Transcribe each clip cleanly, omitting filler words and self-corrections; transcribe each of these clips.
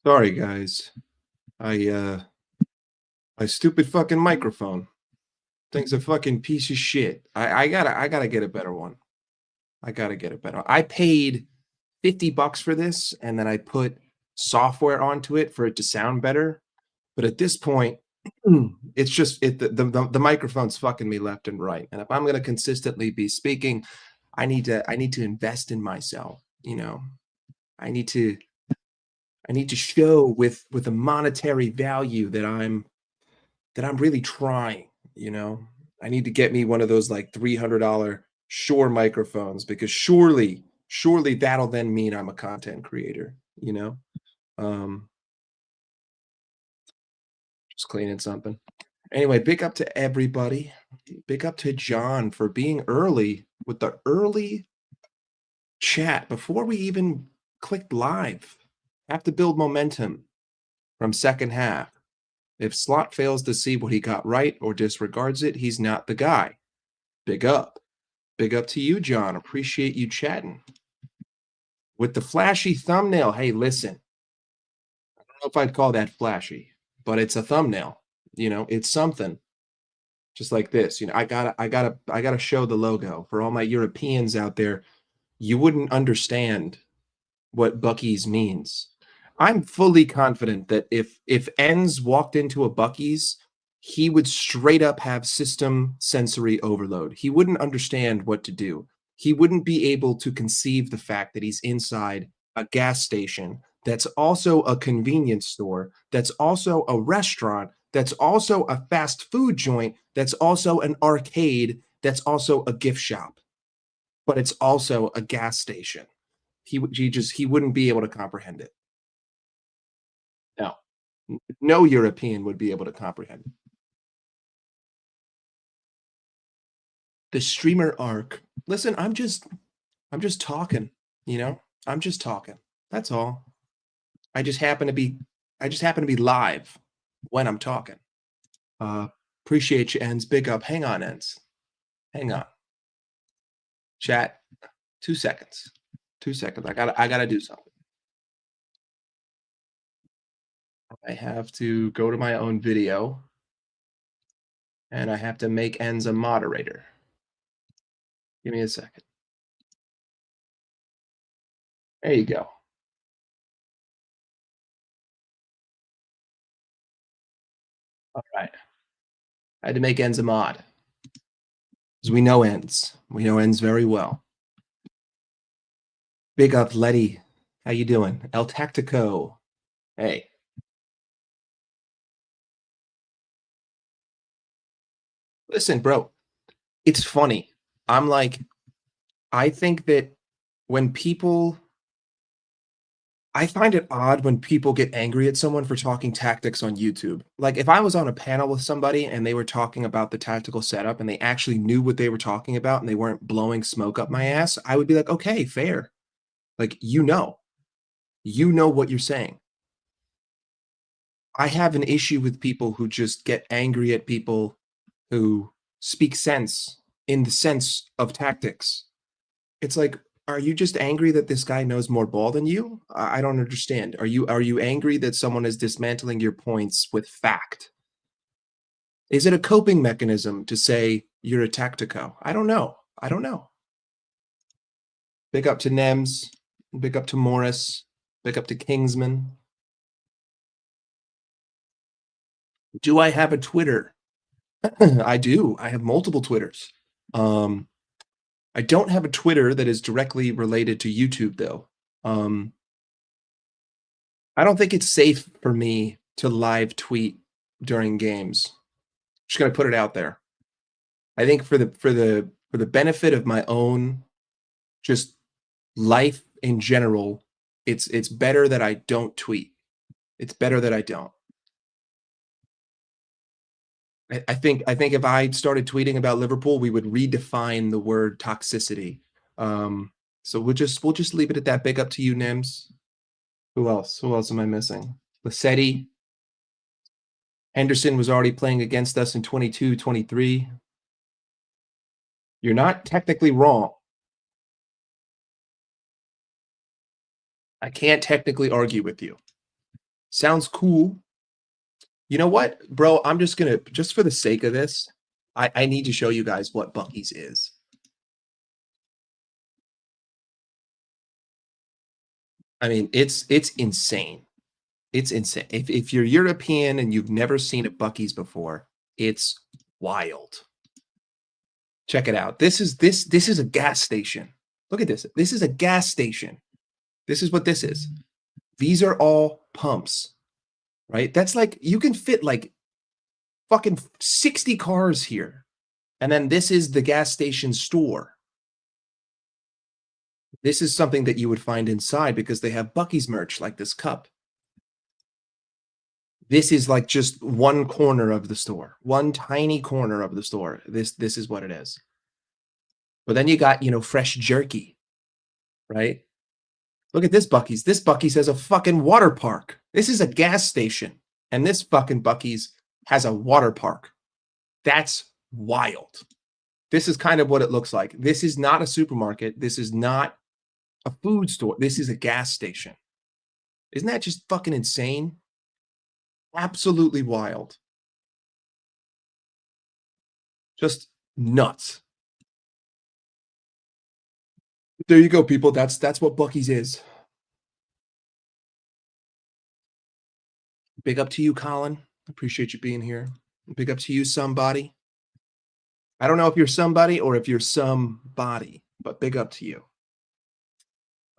Sorry, guys. I my stupid fucking microphone. Thing's a fucking piece of shit. I gotta get a better one. I gotta get a better. I paid $50 for this, and then I put software onto it for it to sound better. But at this point, it's just the microphone's fucking me left and right. And if I'm gonna consistently be speaking, I need to invest in myself. I need to I need to show with a monetary value that I'm really trying, you know? I need to get me one of those like $300 Shure microphones because surely that'll then mean I'm a content creator, you know? Um, just cleaning something. Anyway, big up to everybody. Big up to John for being early with the early chat before we even clicked live. Have to build momentum from second half. If Slot fails to see what he got right or disregards it, he's not the guy. Big up. Big up to you, John. Appreciate you chatting. With the flashy thumbnail, hey, listen, I don't know if I'd call that flashy, but it's a thumbnail. It's something. Just like this. I gotta show the logo. For all my Europeans out there, you wouldn't understand what Bucky's means. I'm fully confident that if Enz walked into a Bucky's, he would straight up have system sensory overload. He wouldn't understand what to do. He wouldn't be able to conceive the fact that he's inside a gas station that's also a convenience store, that's also a restaurant, that's also a fast food joint, that's also an arcade, that's also a gift shop, but it's also a gas station. He wouldn't be able to comprehend it. No. No European would be able to comprehend it. The streamer arc. Listen, I'm just talking, you know? I'm just talking. That's all. I just happen to be I just happen to be live when I'm talking. Uh Appreciate you, Ends. Big up. Hang on, Ends. Hang on. Chat. 2 seconds. 2 seconds. I gotta do something. I have to go to my own video and I have to make Ends a moderator. Give me a second. There you go. All right. I had to make Ends a mod. Because we know Ends. We know Ends very well. Big up, Letty. How you doing? El Tactico. Hey. Listen, bro. It's funny. I'm like, I think that when people I find it odd when people get angry at someone for talking tactics on YouTube. Like, if I was on a panel with somebody and they were talking about the tactical setup and they actually knew what they were talking about and they weren't blowing smoke up my ass, I would be like, "Okay, fair." Like, you know what you're saying. I have an issue with people who just get angry at people who speak sense in the sense of tactics. It's like, are you just angry that this guy knows more ball than you? I don't understand. Are you angry that someone is dismantling your points with fact? Is it a coping mechanism to say you're a tactico? I don't know. I don't know. Big up to Nems. Big up to Morris. Big up to Kingsman. Do I have a Twitter? I do. I have multiple Twitters. I don't have a Twitter that is directly related to YouTube, though. I don't think it's safe for me to live tweet during games. Just gonna put it out there. I think for the benefit of my own just life in general, it's better that I don't tweet. It's better that I don't. I think if I started tweeting about Liverpool, we would redefine the word toxicity. So we'll just leave it at that. Big up to you, Nims. Who else? Who else am I missing? Lassetti. Henderson was already playing against us in 22, 23. You're not technically wrong. I can't technically argue with you. Sounds cool. You know what, bro? I'm just gonna just for the sake of this, I need to show you guys what Buc-ee's is. I mean, it's insane. It's insane. If you're European and you've never seen a Buc-ee's before, it's wild. Check it out. This is a gas station. Look at this. This is a gas station. This is what this is. These are all pumps, right? That's like you can fit like fucking 60 cars here. And then this is the gas station store. This is something that you would find inside because they have Buc-ee's merch like this cup. This is like just one corner of the store, one tiny corner of the store. This is what it is. But then you got, fresh jerky, right? Look at this Buc-ee's. This Buc-ee's has a fucking water park. This is a gas station. And this fucking Buc-ee's has a water park. That's wild. This is kind of what it looks like. This is not a supermarket. This is not a food store. This is a gas station. Isn't that just fucking insane? Absolutely wild. Just nuts. There you go, people. That's what Buc-ee's is. Big up to you, Colin. Appreciate you being here. Big up to you, somebody. I don't know if you're somebody or if you're somebody, but big up to you.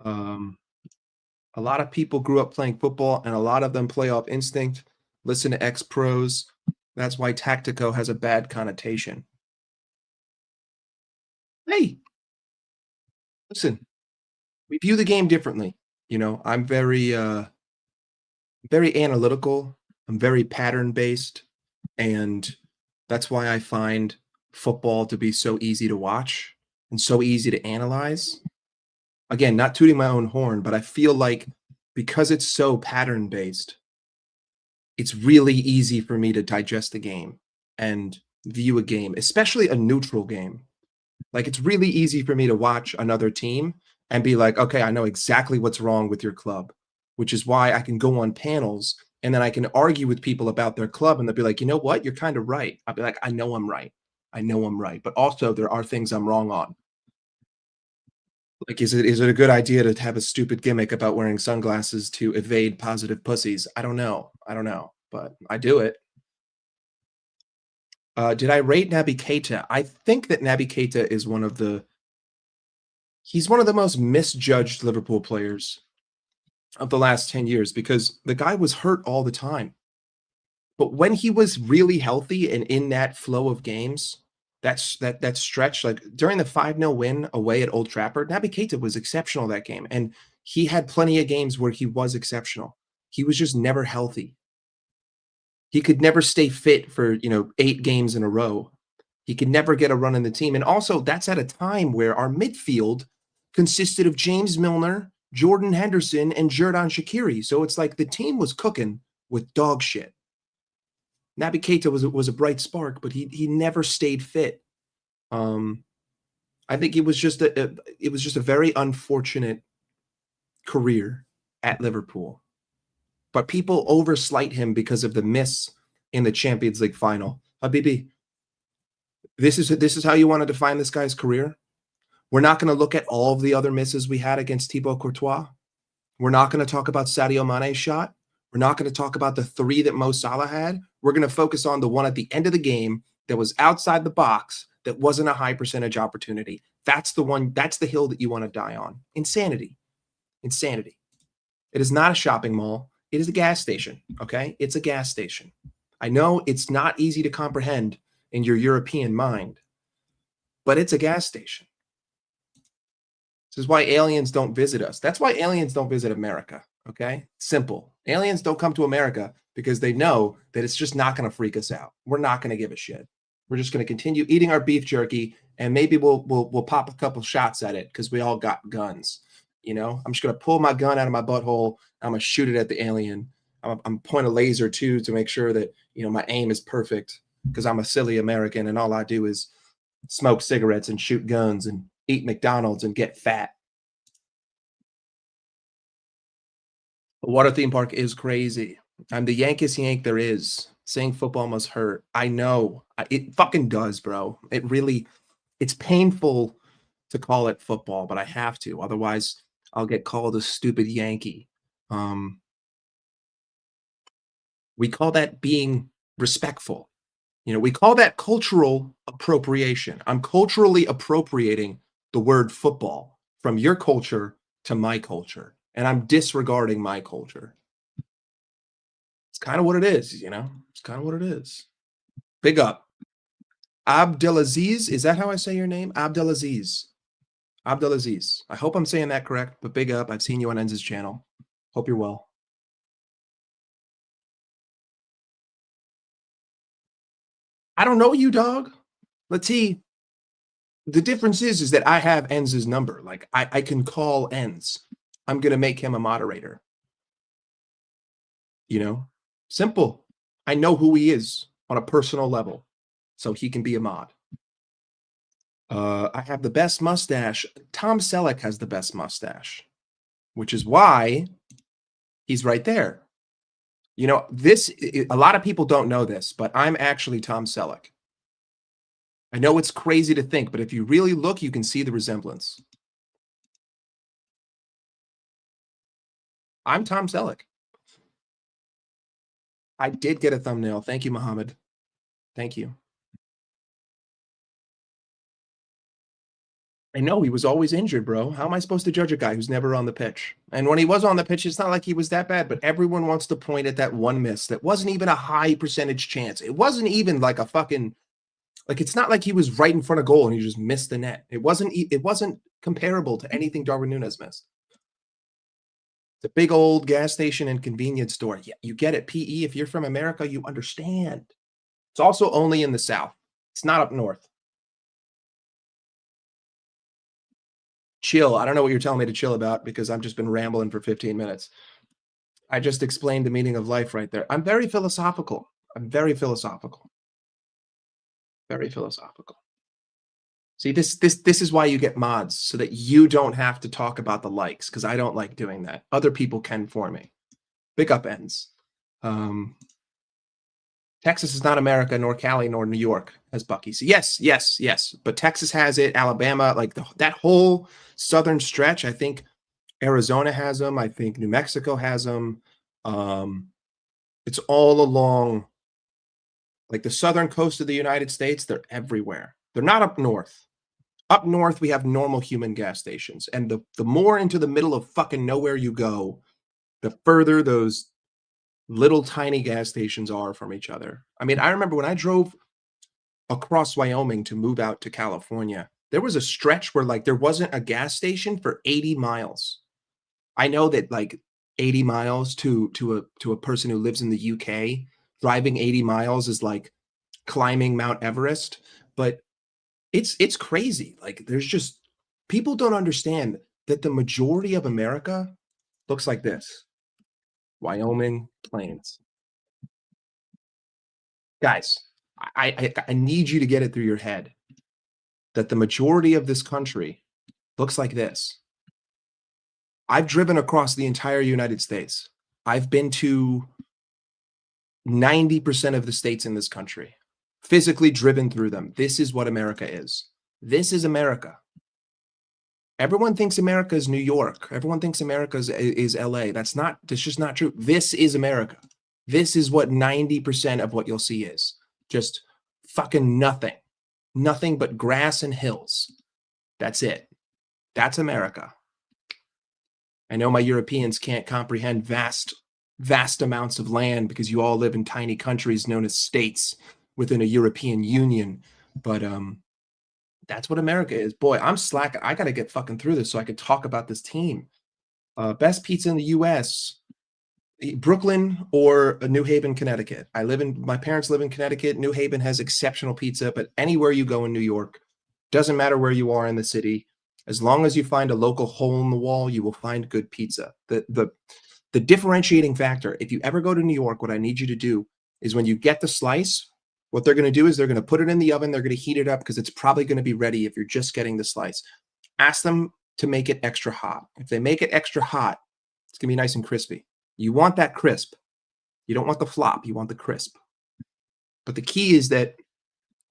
A lot of people grew up playing football, and a lot of them play off instinct. Listen to ex-pros. That's why tactico has a bad connotation. Hey, listen, we view the game differently. I'm very analytical. I'm very pattern-based, and that's why I find football to be so easy to watch and so easy to analyze. Again, not tooting my own horn, but I feel like because it's so pattern-based, it's really easy for me to digest a game and view a game, especially a neutral game. Like, it's really easy for me to watch another team and be like, "Okay, I know exactly what's wrong with your club," which is why I can go on panels and then I can argue with people about their club, and they'll be like, "You know what? You're kind of right." I'll be like, "I know I'm right. I know I'm right, but also there are things I'm wrong on." Like, is it a good idea to have a stupid gimmick about wearing sunglasses to evade positive pussies? I don't know. I don't know, but I do it. Did I rate Naby Keita? I think that Naby Keita is he's one of the most misjudged Liverpool players of the last 10 years because the guy was hurt all the time. But when he was really healthy and in that flow of games, that stretch, like during the 5-0 win away at Old Trafford, Naby Keita was exceptional that game. And he had plenty of games where he was exceptional. He was just never healthy. He could never stay fit for, 8 games in a row. He could never get a run in the team. And also, that's at a time where our midfield consisted of James Milner, Jordan Henderson, and Xherdan Shaqiri. So it's like the team was cooking with dog shit. Naby Keita was a bright spark, but he never stayed fit. I think it was just a very unfortunate career at Liverpool. But people overslight him because of the miss in the Champions League final. Habibi, this is how you want to define this guy's career? We're not going to look at all of the other misses we had against Thibaut Courtois. We're not going to talk about Sadio Mane's shot. We're not going to talk about the 3 that Mo Salah had. We're going to focus on the one at the end of the game that was outside the box that wasn't a high percentage opportunity. That's the one. That's the hill that you want to die on. Insanity. Insanity. It is not a shopping mall. It is a gas station, okay? It's a gas station. I know it's not easy to comprehend in your European mind, but it's a gas station. This is why aliens don't visit us. That's why aliens don't visit America, okay? Simple. Aliens don't come to America because they know that it's just not going to freak us out. We're not going to give a shit. We're just going to continue eating our beef jerky, and maybe we'll pop a couple shots at it because we all got guns. I'm just going to pull my gun out of my butthole. I'm going to shoot it at the alien. I'm point a laser too to make sure that, my aim is perfect because I'm a silly American and all I do is smoke cigarettes and shoot guns and eat McDonald's and get fat. The water theme park is crazy. I'm the Yankest Yank there is. Saying football must hurt. I know. It fucking does, bro. It really, it's painful to call it football, but I have to. Otherwise, I'll get called a stupid Yankee. Um, we call that being respectful. You know, we call that cultural appropriation. I'm culturally appropriating the word football from your culture to my culture, and I'm disregarding my culture. It's kind of what it is, you know? It's kind of what it is. Big up. Abdelaziz, is that how I say your name? Abdelaziz. Abdelaziz. I hope I'm saying that correct, but big up. I've seen you on Enz's channel. Hope you're well. I don't know you, dog. Let's see. The difference is that I have Enz's number. Like, I can call Enz. I'm going to make him a moderator. You know? Simple. I know who he is on a personal level, so he can be a mod. I have the best mustache. Tom Selleck has the best mustache, which is why he's right there. You know, a lot of people don't know this, but I'm actually Tom Selleck. I know it's crazy to think, but if you really look, you can see the resemblance. I'm Tom Selleck. I did get a thumbnail. Thank you, Muhammad. Thank you. I know he was always injured, bro. How am I supposed to judge a guy who's never on the pitch? And when he was on the pitch, it's not like he was that bad, but everyone wants to point at that one miss that wasn't even a high percentage chance. It wasn't even like a fucking, like, it's not like he was right in front of goal and he just missed the net. It wasn't comparable to anything Darwin Núñez missed. It's a big old gas station and convenience store. Yeah, you get it. PE, if you're from America, you understand. It's also only in the South. It's not up north. Chill. I don't know what you're telling me to chill about because I've just been rambling for 15 minutes. I just explained the meaning of life right there. I'm very philosophical. I'm very philosophical. Very philosophical. See, this is why you get mods, so that you don't have to talk about the likes, because I don't like doing that. Other people can for me. Big up ends. Texas is not America, nor Cali, nor New York, as Bucky said. Yes. But Texas has it, Alabama, like that whole southern stretch. I think Arizona has them. I think New Mexico has them. It's all along, like, the southern coast of the United States. They're everywhere. They're not up north. Up north, we have normal human gas stations. And the more into the middle of fucking nowhere you go, the further those little tiny gas stations are from each other. I mean, I remember when I drove across Wyoming to move out to California, there was a stretch where, like, there wasn't a gas station for 80 miles. I know that, like, 80 miles to a person who lives in the UK, driving 80 miles is like climbing Mount Everest, but it's crazy. Like, there's just, people don't understand that the majority of America looks like this. Wyoming plains. Guys, I need you to get it through your head that the majority of this country looks like this. I've driven across the entire United States. I've been to 90% of the states in this country, physically driven through them. This is what America is. This is America. Everyone thinks America is New York. Everyone thinks America is LA. That's just not true. This is America. This is what 90% of what you'll see is. Just fucking nothing. Nothing but grass and hills. That's it. That's America. I know my Europeans can't comprehend vast amounts of land because you all live in tiny countries known as states within a European Union. But that's what America is. Boy, I'm slacking. I got to get fucking through this so I can talk about this team. Best pizza in the U.S., Brooklyn or New Haven, Connecticut. My parents live in Connecticut. New Haven has exceptional pizza, but anywhere you go in New York, doesn't matter where you are in the city, as long as you find a local hole in the wall, you will find good pizza. The differentiating factor, if you ever go to New York, what I need you to do is when you get the slice, what they're going to do is they're going to put it in the oven. They're going to heat it up because it's probably going to be ready if you're just getting the slice. Ask them to make it extra hot. If they make it extra hot, it's going to be nice and crispy. You want that crisp. You don't want the flop, you want the crisp. But the key is that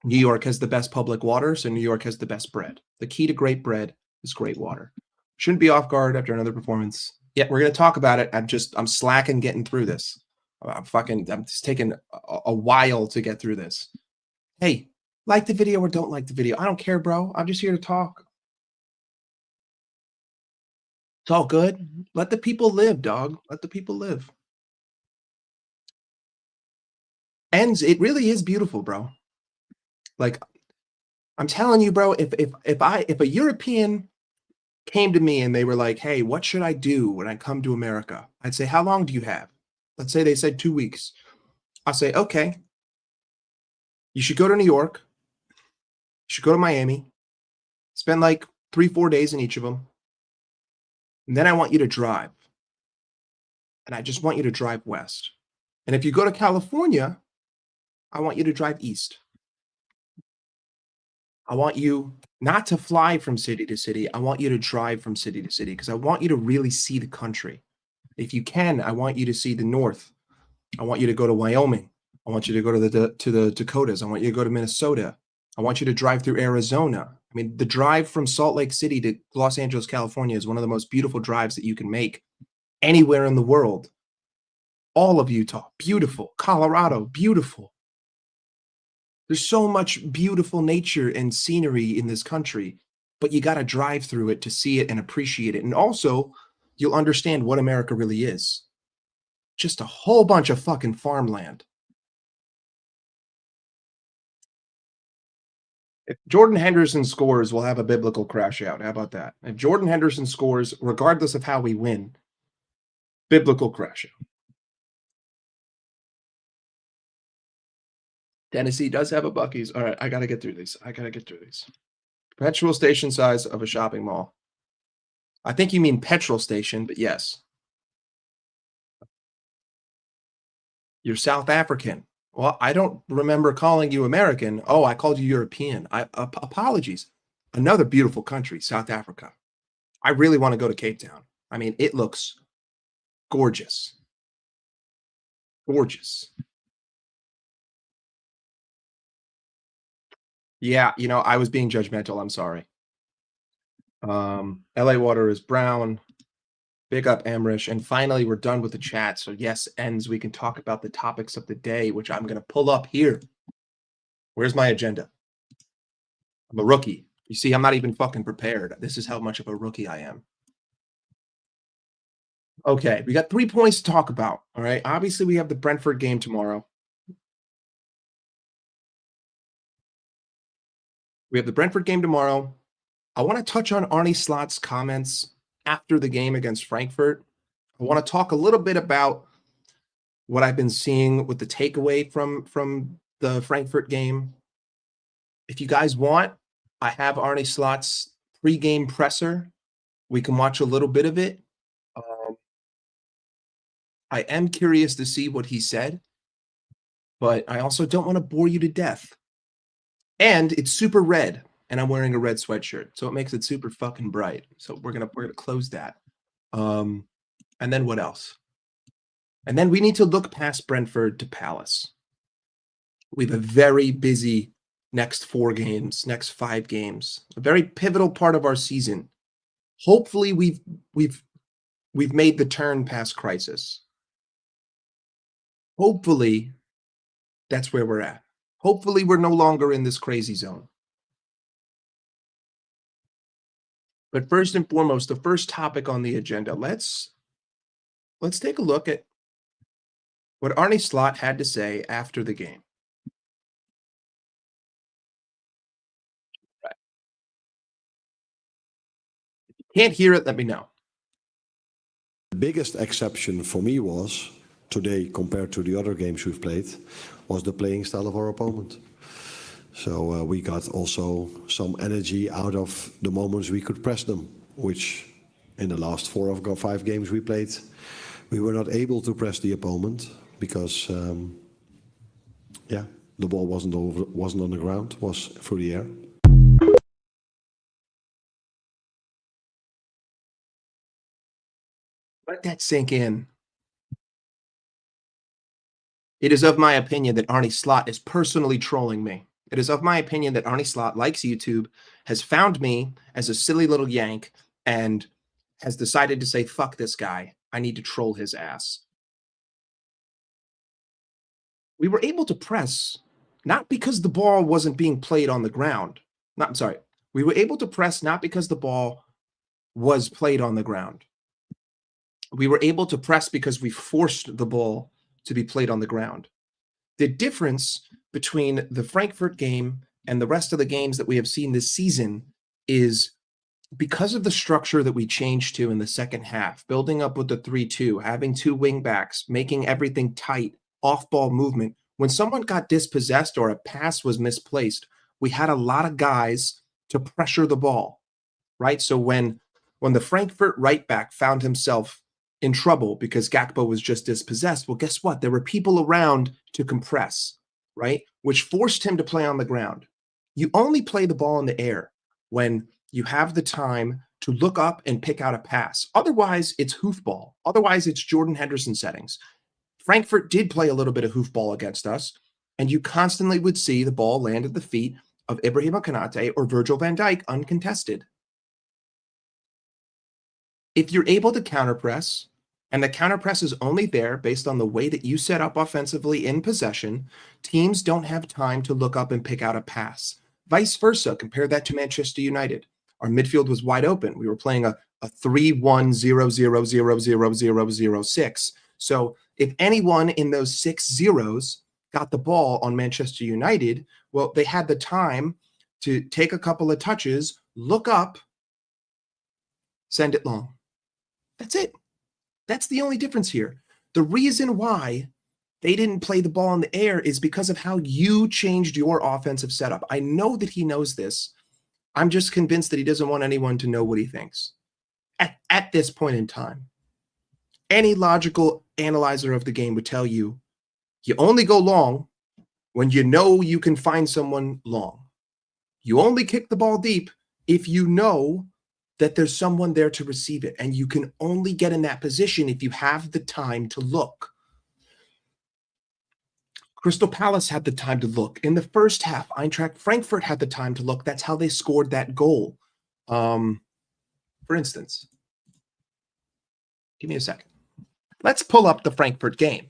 New York has the best public water, so New York has the best bread. The key to great bread is great water. Shouldn't be off guard after another performance. Yeah, we're gonna talk about it. I'm slacking getting through this. I'm just taking a while to get through this. Hey, like the video or don't like the video. I don't care, bro. I'm just here to talk. It's all good. Let the people live, dog. Let the people live. Ends, it really is beautiful, bro. Like, I'm telling you, bro, if a European came to me and they were like, "Hey, what should I do when I come to America?" I'd say, "How long do you have?" Let's say they said 2 weeks. I'll say, "Okay, you should go to New York. You should go to Miami. Spend like 3, 4 days in each of them. And then I want you to drive. And I just want you to drive west. And if you go to California, I want you to drive east. I want you not to fly from city to city. I want you to drive from city to city because I want you to really see the country. If you can, I want you to see the north. I want you to go to Wyoming. I want you to go to the Dakotas. I want you to go to Minnesota. I want you to drive through Arizona. I mean, the drive from Salt Lake City to Los Angeles, California is one of the most beautiful drives that you can make anywhere in the world. All of Utah, beautiful. Colorado, beautiful. There's so much beautiful nature and scenery in this country, but you got to drive through it to see it and appreciate it. And also, you'll understand what America really is. Just a whole bunch of fucking farmland. If Jordan Henderson scores, we'll have a biblical crash out. How about that? If Jordan Henderson scores, regardless of how we win, biblical crash out. Tennessee does have a Buc-ee's. All right, I got to get through these. Petrol station size of a shopping mall. I think you mean petrol station, but yes. You're South African. Well, I don't remember calling you American. Oh, I called you European. Apologies. Another beautiful country, South Africa. I really want to go to Cape Town. I mean, it looks gorgeous. Gorgeous. Yeah, I was being judgmental. I'm sorry. LA water is brown. Big up Amrish. And finally, we're done with the chat. So yes, ends. We can talk about the topics of the day, which I'm going to pull up here. Where's my agenda? I'm a rookie. You see, I'm not even fucking prepared. This is how much of a rookie I am. Okay, we got 3 points to talk about. All right. Obviously, we have the Brentford game tomorrow. I want to touch on Arne Slot's comments after the game against Frankfurt. I want to talk a little bit about what I've been seeing with the takeaway from the Frankfurt game. If you guys want, I have Arne Slot's pregame presser. We can watch a little bit of it. I am curious to see what he said, but I also don't want to bore you to death. And it's super red, and I'm wearing a red sweatshirt, so it makes it super fucking bright. So we're gonna close that. And then what else? And then we need to look past Brentford to Palace. We have a very busy next 4 games, next 5 games, a very pivotal part of our season. Hopefully, we've made the turn past crisis. Hopefully, that's where we're at. Hopefully, we're no longer in this crazy zone. But first and foremost, the first topic on the agenda, let's take a look at what Arne Slot had to say after the game. If you can't hear it, let me know. The biggest exception for me was, today compared to the other games we've played, was the playing style of our opponent. So we got also some energy out of the moments we could press them, which in the last 4 or 5 games we played, we were not able to press the opponent because, the ball wasn't on the ground, was through the air. Let that sink in. It is of my opinion that Arnie Slot is personally trolling me. It is of my opinion that Arnie Slot likes YouTube, has found me as a silly little yank, and has decided to say, fuck this guy. I need to troll his ass. We were able to press, not because the ball wasn't being played on the ground. I'm sorry. We were able to press not because the ball was played on the ground. We were able to press because we forced the ball to be played on the ground. The difference between the Frankfurt game and the rest of the games that we have seen this season is because of the structure that we changed to in the second half, building up with the 3-2, having two wing backs, making everything tight, off-ball movement. When someone got dispossessed or a pass was misplaced, we had a lot of guys to pressure the ball, right? So when the Frankfurt right back found himself in trouble because Gakpo was just dispossessed, well, guess what? There were people around to compress, right? Which forced him to play on the ground. You only play the ball in the air when you have the time to look up and pick out a pass. Otherwise, it's hoofball. Otherwise, it's Jordan Henderson settings. Frankfurt did play a little bit of hoofball against us, and you constantly would see the ball land at the feet of Ibrahima Konate or Virgil van Dijk uncontested. If you're able to counterpress, and the counterpress is only there based on the way that you set up offensively in possession, teams don't have time to look up and pick out a pass. Vice versa, compare that to Manchester United. Our midfield was wide open. We were playing a 3-1-0-0-0-0-0-0-0-6. So if anyone in those 6 zeros got the ball on Manchester United, well, they had the time to take a couple of touches, look up, send it long. That's it. That's the only difference here. The reason why they didn't play the ball in the air is because of how you changed your offensive setup. I know that he knows this. I'm just convinced that he doesn't want anyone to know what he thinks at this point in time. Any logical analyzer of the game would tell you, you only go long when you know you can find someone long. You only kick the ball deep if you know that there's someone there to receive it. And you can only get in that position if you have the time to look. Crystal Palace had the time to look. In the first half, Eintracht Frankfurt had the time to look. That's how they scored that goal. For instance, give me a second. Let's pull up the Frankfurt game.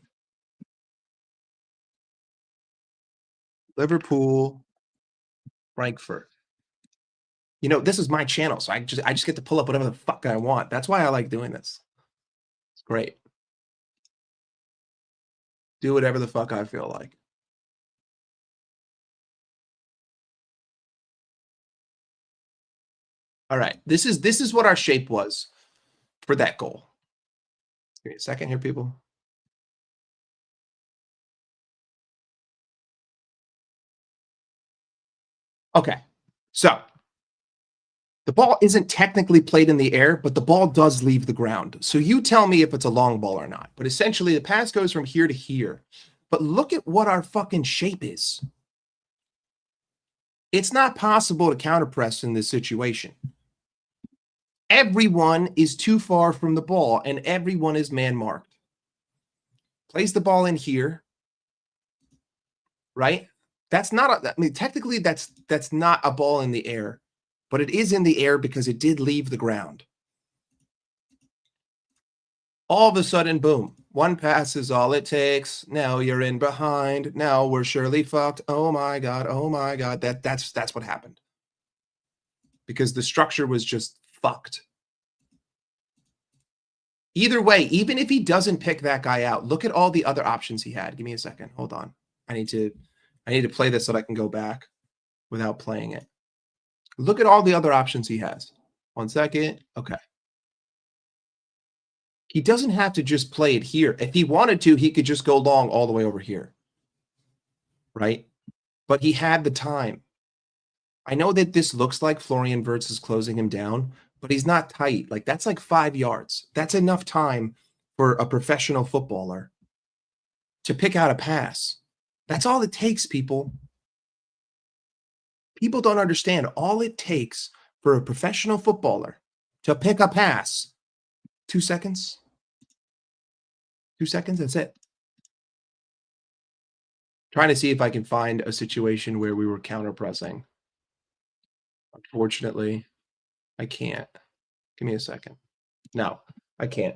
Liverpool, Frankfurt. You know, this is my channel, so I just get to pull up whatever the fuck I want. That's why I like doing this. It's great. Do whatever the fuck I feel like. All right. This is what our shape was for that goal. Give me a second here, people. Okay. So the ball isn't technically played in the air, but the ball does leave the ground. So you tell me if it's a long ball or not. But essentially, the pass goes from here to here. But look at what our fucking shape is. It's not possible to counterpress in this situation. Everyone is too far from the ball, and everyone is man-marked. Plays the ball in here, right? That's not, I mean, technically, that's not a ball in the air, but it is in the air because it did leave the ground. All of a sudden, boom, one pass is all it takes. Now you're in behind. Now we're surely fucked. Oh my God. Oh my God. That's what happened. Because the structure was just fucked. Either way, even if he doesn't pick that guy out, look at all the other options he had. Give me a second. Hold on. I need to play this so that I can go back without playing it. Look at all the other options he has. 1 second. Okay. He doesn't have to just play it here. If he wanted to, he could just go long all the way over here. Right? But he had the time. I know that this looks like Florian Wirtz is closing him down, but he's not tight. Like, that's like 5 yards. That's enough time for a professional footballer to pick out a pass. That's all it takes, people. People don't understand. All it takes for a professional footballer to pick a pass, 2 seconds. 2 seconds, that's it. Trying to see if I can find a situation where we were counter pressing. Unfortunately, I can't. Give me a second. No, I can't.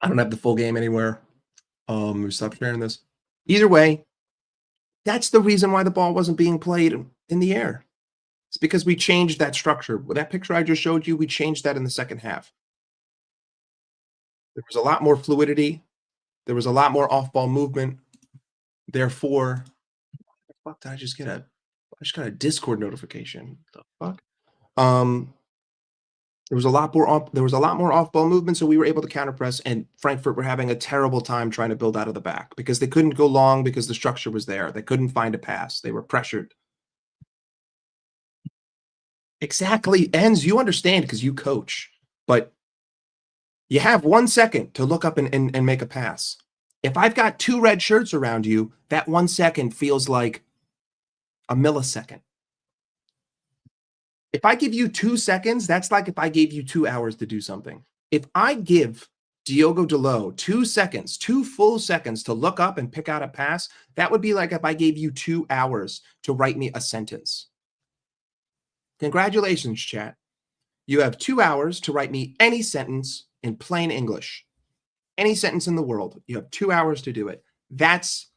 I don't have the full game anywhere. Stop sharing this. Either way, that's the reason why the ball wasn't being played in the air. It's because we changed that structure. With that picture I just showed you, we changed that in the second half. There was a lot more fluidity. There was a lot more off-ball movement. Therefore, what the fuck did I just get I just got a Discord notification. What the fuck? There was a lot more off-ball movement, so we were able to counterpress, and Frankfurt were having a terrible time trying to build out of the back because they couldn't go long because the structure was there. They couldn't find a pass. They were pressured. Exactly. Enz, you understand because you coach, but you have 1 second to look up and make a pass. If I've got 2 red shirts around you, that 1 second feels like a millisecond. If I give you 2 seconds, that's like if I gave you 2 hours to do something. If I give Diogo Dalot 2 seconds, 2 full seconds to look up and pick out a pass, that would be like if I gave you 2 hours to write me a sentence. Congratulations, chat. You have 2 hours to write me any sentence in plain English. Any sentence in the world. You have 2 hours to do it. That's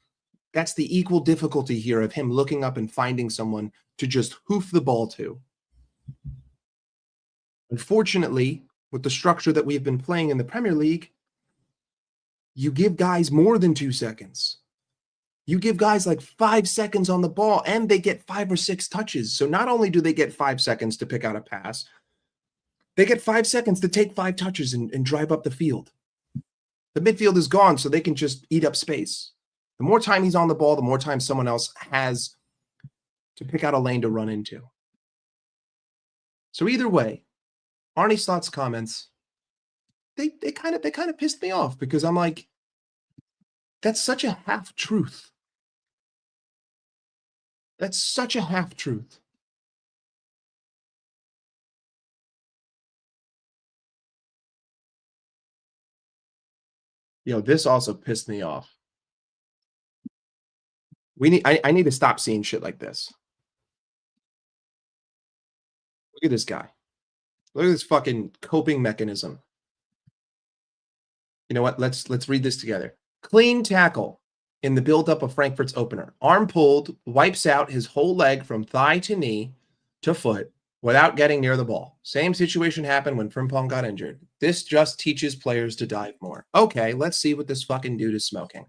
the equal difficulty here of him looking up and finding someone to just hoof the ball to. Unfortunately, with the structure that we've been playing in the Premier League, you give guys more than 2 seconds. You give guys like 5 seconds on the ball, and they get 5 or 6 touches. So not only do they get 5 seconds to pick out a pass, they get 5 seconds to take 5 touches and drive up the field. The midfield is gone, so they can just eat up space. The more time he's on the ball, the more time someone else has to pick out a lane to run into. So either way, Arnie Slott's comments, they kind of pissed me off because I'm like, that's such a half truth. That's such a half truth. This also pissed me off. I need to stop seeing shit like this. Look at this guy. Look at this fucking coping mechanism. You know what? Let's read this together. Clean tackle in the buildup of Frankfurt's opener. Arm pulled, wipes out his whole leg from thigh to knee to foot without getting near the ball. Same situation happened when Frimpong got injured. This just teaches players to dive more. Okay, let's see what this fucking dude is smoking.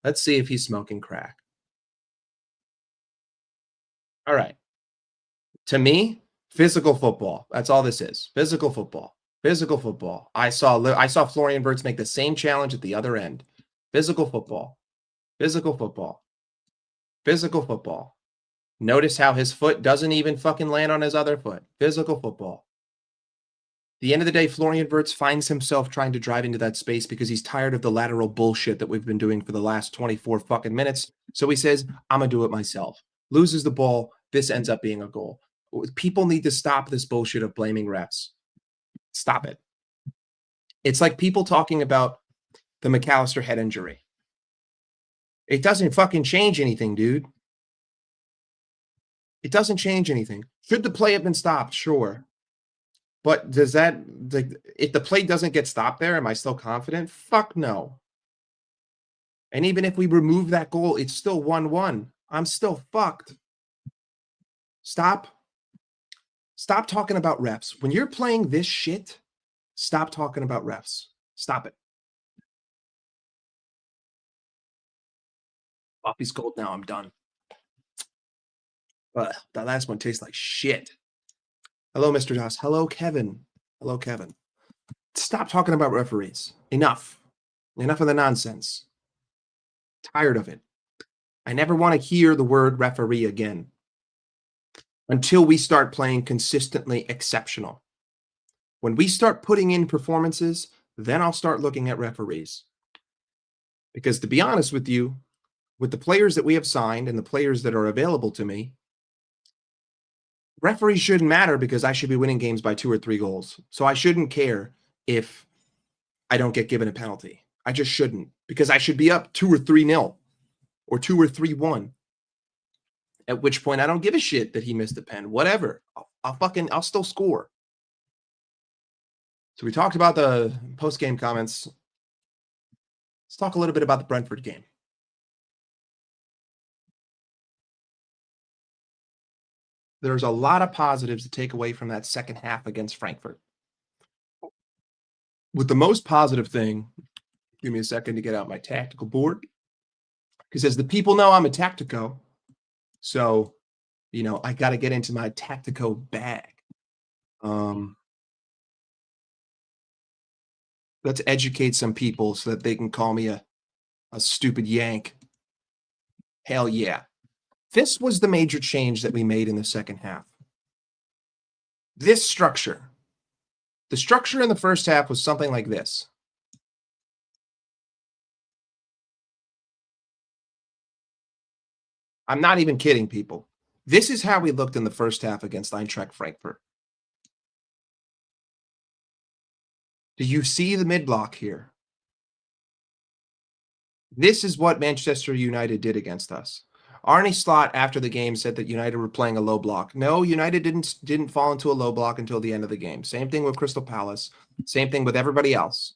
Let's see if he's smoking crack. All right. To me, physical football. That's all this is. Physical football. Physical football. I saw Florian Wirtz make the same challenge at the other end. Physical football. Physical football. Physical football. Notice how his foot doesn't even fucking land on his other foot. Physical football. At the end of the day, Florian Wirtz finds himself trying to drive into that space because he's tired of the lateral bullshit that we've been doing for the last 24 fucking minutes. So he says, I'm going to do it myself. Loses the ball. This ends up being a goal. People need to stop this bullshit of blaming refs. Stop it. It's like people talking about the McAllister head injury. It doesn't fucking change anything, dude. It doesn't change anything. Should the play have been stopped? Sure. But does that, if the play doesn't get stopped there, am I still confident? Fuck no. And even if we remove that goal, it's still 1-1. I'm still fucked. Stop talking about refs. When you're playing this shit, stop talking about refs. Stop it. Coffee's cold now. I'm done. That last one tastes like shit. Hello, Mr. Joss. Hello, Kevin. Hello, Kevin. Stop talking about referees. Enough. Enough of the nonsense. Tired of it. I never want to hear the word referee again until we start playing consistently exceptional. When we start putting in performances, then I'll start looking at referees. Because to be honest with you, with the players that we have signed and the players that are available to me, referees shouldn't matter because I should be winning games by 2 or 3 goals. So I shouldn't care if I don't get given a penalty. I just shouldn't, because I should be up 2 or 3-0 or 2 or 3-1. At which point I don't give a shit that he missed a pen. Whatever. I'll still score. So we talked about the post-game comments. Let's talk a little bit about the Brentford game. There's a lot of positives to take away from that second half against Frankfurt. With the most positive thing, give me a second to get out my tactical board. Because as the people know, I'm a tactico. So, I got to get into my tactico bag. Let's educate some people so that they can call me a stupid yank. Hell yeah. This was the major change that we made in the second half. This structure. The structure in the first half was something like this. I'm not even kidding, people. This is how we looked in the first half against Eintracht Frankfurt. Do you see the mid-block here? This is what Manchester United did against us. Arne Slot, after the game, said that United were playing a low block. No, United didn't fall into a low block until the end of the game. Same thing with Crystal Palace. Same thing with everybody else.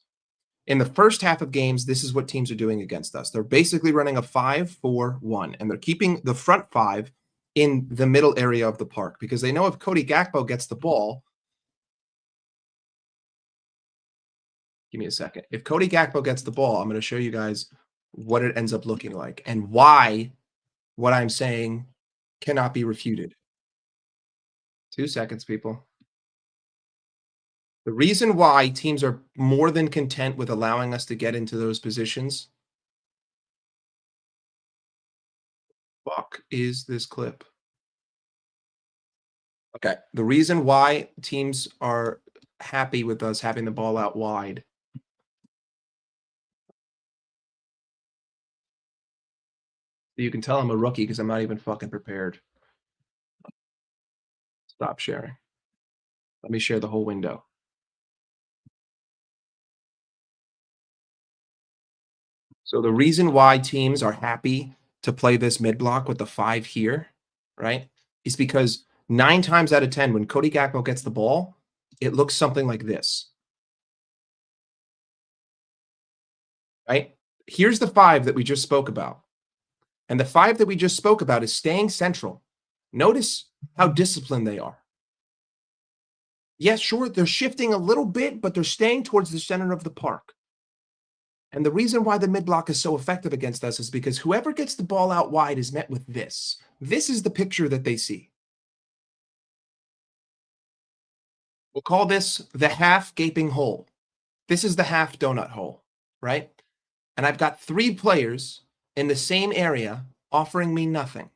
In the first half of games, this is what teams are doing against us. They're basically running a 5-4-1, and they're keeping the front five in the middle area of the park because they know if Cody Gakpo gets the ball. Give me a second. If Cody Gakpo gets the ball, I'm going to show you guys what it ends up looking like and why what I'm saying cannot be refuted. 2 seconds, people. The reason why teams are more than content with allowing us to get into those positions. Fuck is this clip? Okay. The reason why teams are happy with us having the ball out wide. You can tell I'm a rookie because I'm not even fucking prepared. Stop sharing. Let me share the whole window. So the reason why teams are happy to play this mid block with the 5 here, right, is because 9 times out of 10, when Cody Gakpo gets the ball, it looks something like this. Right? Here's the 5 that we just spoke about. And the 5 that we just spoke about is staying central. Notice how disciplined they are. Yes, sure, they're shifting a little bit, but they're staying towards the center of the park. And the reason why the mid-block is so effective against us is because whoever gets the ball out wide is met with this. This is the picture that they see. We'll call this the half gaping hole. This is the half donut hole, right? And I've got 3 players in the same area offering me nothing.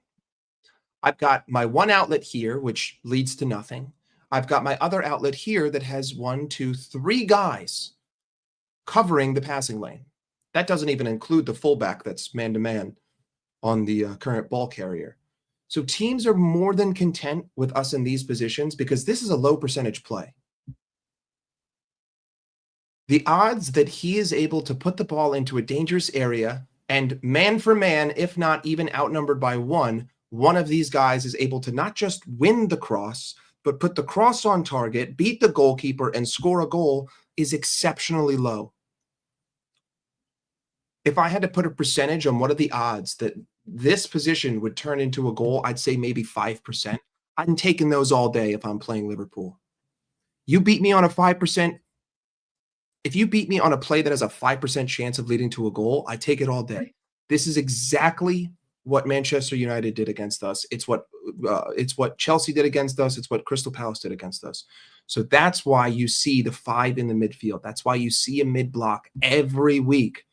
I've got my one outlet here, which leads to nothing. I've got my other outlet here that has 1, 2, 3 guys covering the passing lane. That doesn't even include the fullback that's man-to-man on the current ball carrier. So teams are more than content with us in these positions because this is a low percentage play. The odds that he is able to put the ball into a dangerous area and man for man, if not even outnumbered by one of these guys is able to not just win the cross, but put the cross on target, beat the goalkeeper, and score a goal is exceptionally low. If I had to put a percentage on what are the odds that this position would turn into a goal, I'd say maybe 5%. I'm taking those all day if I'm playing Liverpool. You beat me on a 5%. If you beat me on a play that has a 5% chance of leading to a goal, I take it all day. This is exactly what Manchester United did against us. It's what Chelsea did against us. It's what Crystal Palace did against us. So that's why you see the 5 in the midfield. That's why you see a mid block every week.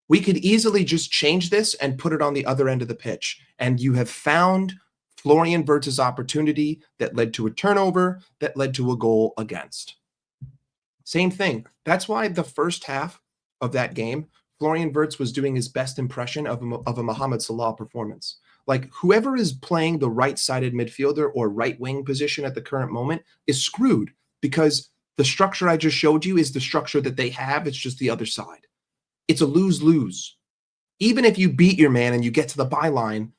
We could easily just change this and put it on the other end of the pitch. And you have found Florian Wirtz's opportunity that led to a turnover, that led to a goal against. Same thing. That's why the first half of that game, Florian Wirtz was doing his best impression of a Mohamed Salah performance. Like whoever is playing the right-sided midfielder or right wing position at the current moment is screwed because the structure I just showed you is the structure that they have. It's just the other side. it's a lose-lose. Even if you beat your man and you get to the byline,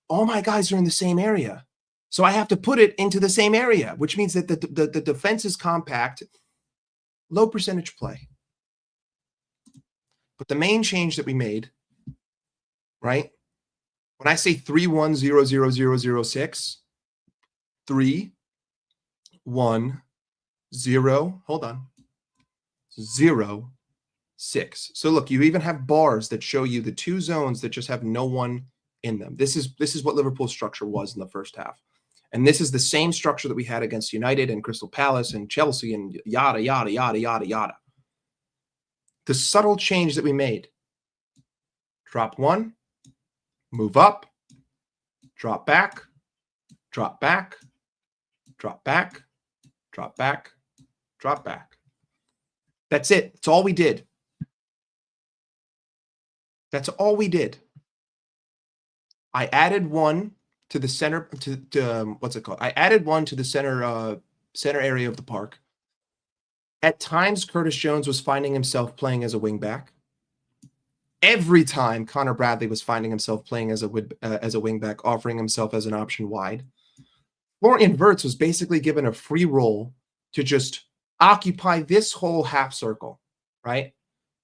all my guys are in the same area. So I have to put it into the same area, which means that the defense is compact, low percentage play. But the main change that we made, right? When I say 3-1-0-0-0-0-6, 3-1-0, hold on, 0-6. So look, you even have bars that show you the two zones that just have no one in them. This is what Liverpool's structure was in the first half. And this is the same structure that we had against United and Crystal Palace and Chelsea and yada, yada, yada, yada, yada. The subtle change that we made, drop one, move up, drop back, drop back, drop back, drop back, drop back. That's it. That's all we did. That's all we did. I added one to the center, to what's it called? I added one to the center area of the park. At times, Curtis Jones was finding himself playing as a wingback. Every time, Connor Bradley was finding himself playing as a wingback, offering himself as an option wide. Florian Wirtz was basically given a free role to just occupy this whole half circle, right?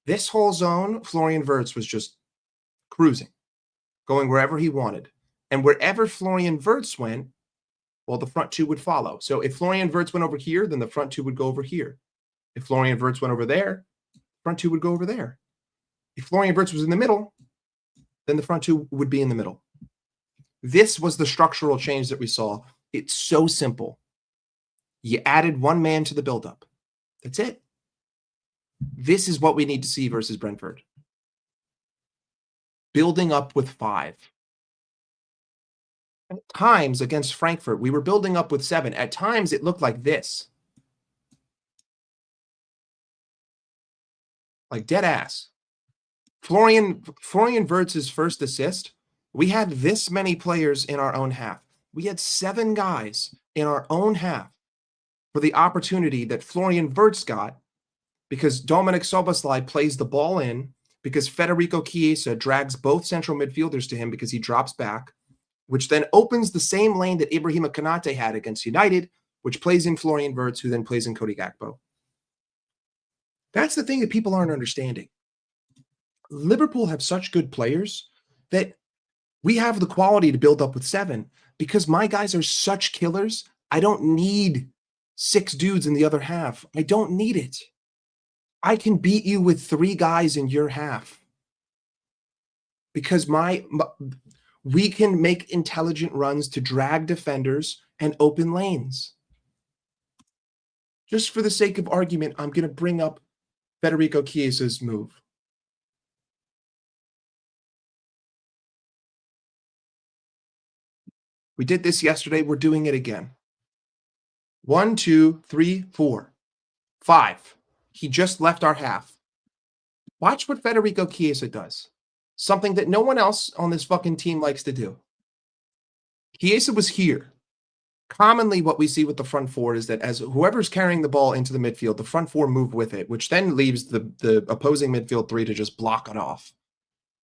This whole zone, Florian Wirtz was just cruising, going wherever he wanted. And wherever Florian Wirtz went, well, the front two would follow. So if Florian Wirtz went over here, then the front two would go over here. If Florian Wirtz went over there, front two would go over there. If Florian Wirtz was in the middle, then the front two would be in the middle. This was the structural change that we saw. It's so simple. You added one man to the buildup. That's it. This is what we need to see versus Brentford. Building up with 5. At times against Frankfurt, we were building up with 7. At times, it looked like this. Like dead ass. Florian Wirtz's first assist, we had this many players in our own half. We had 7 guys in our own half for the opportunity that Florian Wirtz got because Dominik Szoboszlai plays the ball in, because Federico Chiesa drags both central midfielders to him because he drops back, which then opens the same lane that Ibrahima Konate had against United, which plays in Florian Wirtz, who then plays in Cody Gakpo. That's the thing that people aren't understanding. Liverpool have such good players that we have the quality to build up with 7 because my guys are such killers. I don't need 6 dudes in the other half. I don't need it. I can beat you with 3 guys in your half because we can make intelligent runs to drag defenders and open lanes. Just for the sake of argument, I'm going to bring up Federico Chiesa's move. We did this yesterday. We're doing it again. 1, 2, 3, 4, 5. He just left our half. Watch what Federico Chiesa does. Something that no one else on this fucking team likes to do. Chiesa was here. Commonly what we see with the front 4 is that as whoever's carrying the ball into the midfield, the front 4 move with it, which then leaves the opposing midfield 3 to just block it off.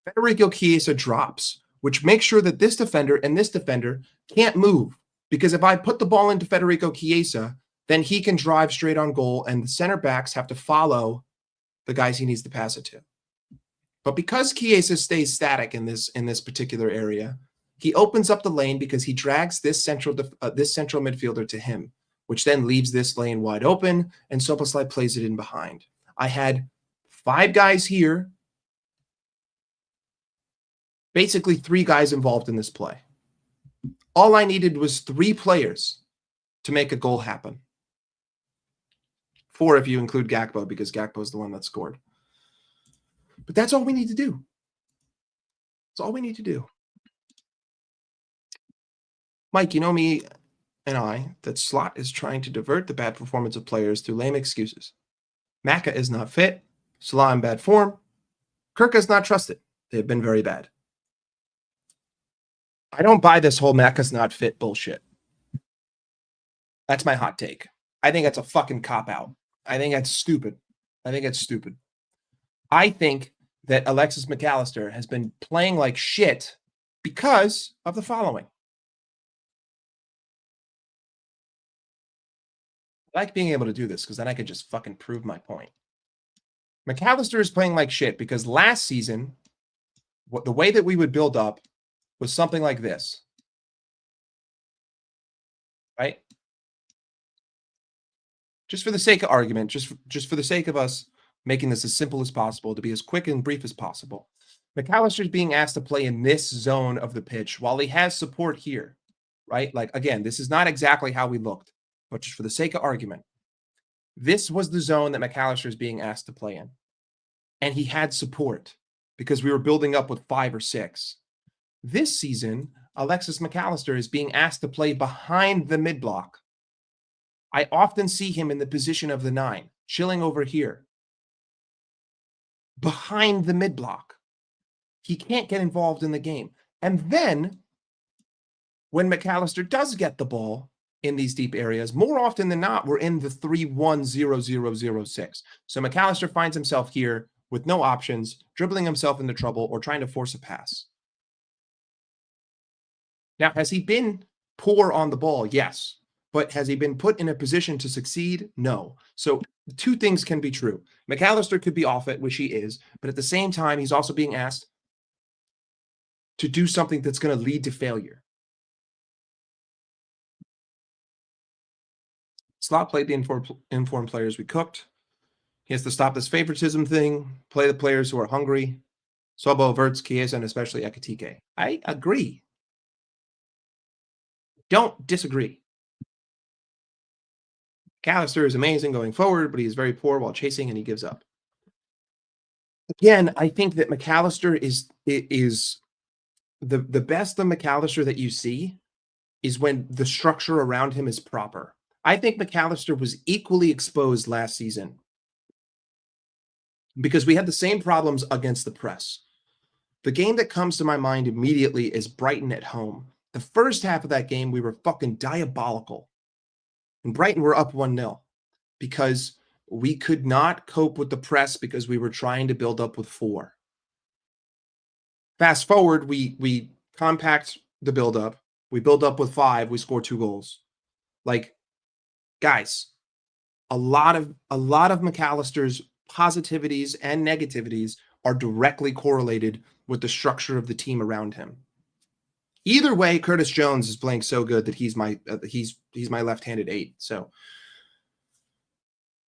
Federico Chiesa drops, which makes sure that this defender and this defender can't move. Because if I put the ball into Federico Chiesa, then he can drive straight on goal, and the center backs have to follow the guys he needs to pass it to. But because Chiesa stays static in this particular area, he opens up the lane because he drags this central midfielder to him, which then leaves this lane wide open, and Szoboszlai plays it in behind. I had 5 guys here, basically 3 guys involved in this play. All I needed was 3 players to make a goal happen. 4 if you include Gakpo, because Gakpo is the one that scored. But that's all we need to do. That's all we need to do. Mike, you know me and I, that Slot is trying to divert the bad performance of players through lame excuses. Maka is not fit. Salah in bad form. Kirk is not trusted. They've been very bad. I don't buy this whole Maka's not fit bullshit. That's my hot take. I think that's a fucking cop-out. I think that's stupid. I think that Alexis McAllister has been playing like shit because of the following. I like being able to do this because then I could just fucking prove my point. McAllister is playing like shit because last season, the way that we would build up was something like this. Right? Just for the sake of argument, just for the sake of us making this as simple as possible, to be as quick and brief as possible. McAllister's being asked to play in this zone of the pitch while he has support here, right? Like, again, this is not exactly how we looked, but just for the sake of argument, this was the zone that McAllister is being asked to play in. And he had support because we were building up with 5 or 6. This season, Alexis McAllister is being asked to play behind the mid block. I often see him in the position of the 9, chilling over here, behind the mid block. He can't get involved in the game. And then when McAllister does get the ball in these deep areas, more often than not, we're in the 3-1-0-0-0-6. So McAllister finds himself here with no options, dribbling himself into trouble or trying to force a pass. Now, has he been poor on the ball? Yes. But has he been put in a position to succeed? No. So 2 things can be true. McAllister could be off it, which he is, but at the same time, he's also being asked to do something that's going to lead to failure. Slot played the informed players we cooked. He has to stop this favoritism thing, play the players who are hungry. Sobo, Verts, Chiesa, and especially Ekitike. I agree. Don't disagree. McAllister is amazing going forward, but he's very poor while chasing and he gives up. Again, I think that McAllister is the best of McAllister that you see is when the structure around him is proper. I think McAllister was equally exposed last season because we had the same problems against the press. The game that comes to my mind immediately is Brighton at home. The first half of that game, we were fucking diabolical. And Brighton were up 1-0 because we could not cope with the press because we were trying to build up with 4. Fast forward, we compact the build up. We build up with 5. We score 2 goals. Like, guys, a lot of McAllister's positivities and negativities are directly correlated with the structure of the team around him. Either way, Curtis Jones is playing so good that he's my left-handed 8. So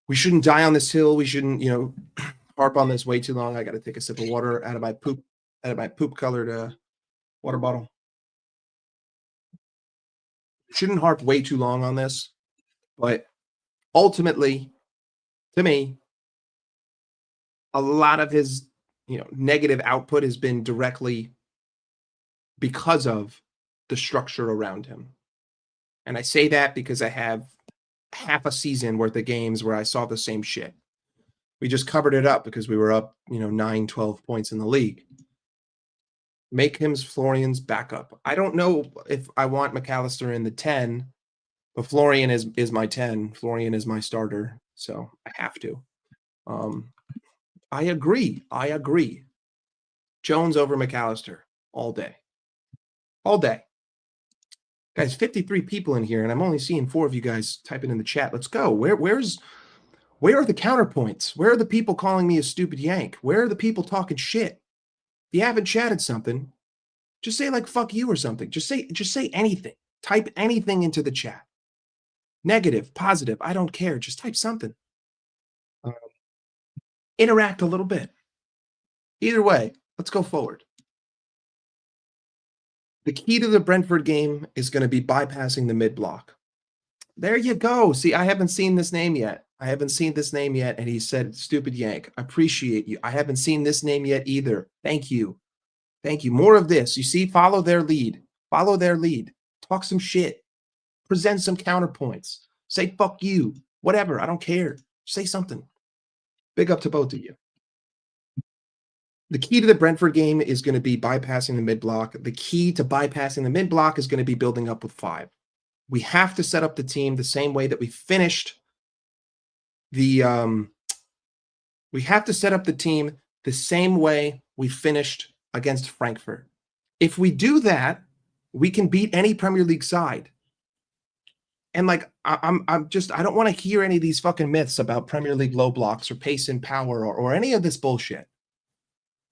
we shouldn't die on this hill. We shouldn't, harp on this way too long. I got to take a sip of water out of my poop-colored water bottle. Shouldn't harp way too long on this, but ultimately, to me, a lot of his, negative output has been directly because of the structure around him. And I say that because I have half a season worth of games where I saw the same shit. We just covered it up because we were up, 9, 12 points in the league. Make him Florian's backup. I don't know if I want McAllister in the 10, but Florian is my 10. Florian is my starter, so I have to. I agree. Jones over McAllister all day. All day. Guys, 53 people in here, and I'm only seeing 4 of you guys typing in the chat. Let's go. Where are the counterpoints? Where are the people calling me a stupid yank? Where are the people talking shit? If you haven't chatted something, just say like fuck you or something. Just say anything. Type anything into the chat. Negative, positive, I don't care. Just type something. Interact a little bit. Either way, let's go forward. The key to the Brentford game is going to be bypassing the mid block. There you go. See, I haven't seen this name yet. And he said, stupid yank. I appreciate you. I haven't seen this name yet either. Thank you. More of this. You see, follow their lead. Talk some shit. Present some counterpoints. Say, fuck you. Whatever. I don't care. Say something. Big up to both of you. The key to the Brentford game is going to be bypassing the mid block. The key to bypassing the mid block is going to be building up with 5. We have to set up the team the same way that we finished the the same way we finished against Frankfurt. If we do that, we can beat any Premier League side. And like I don't want to hear any of these fucking myths about Premier League low blocks or pace and power or any of this bullshit.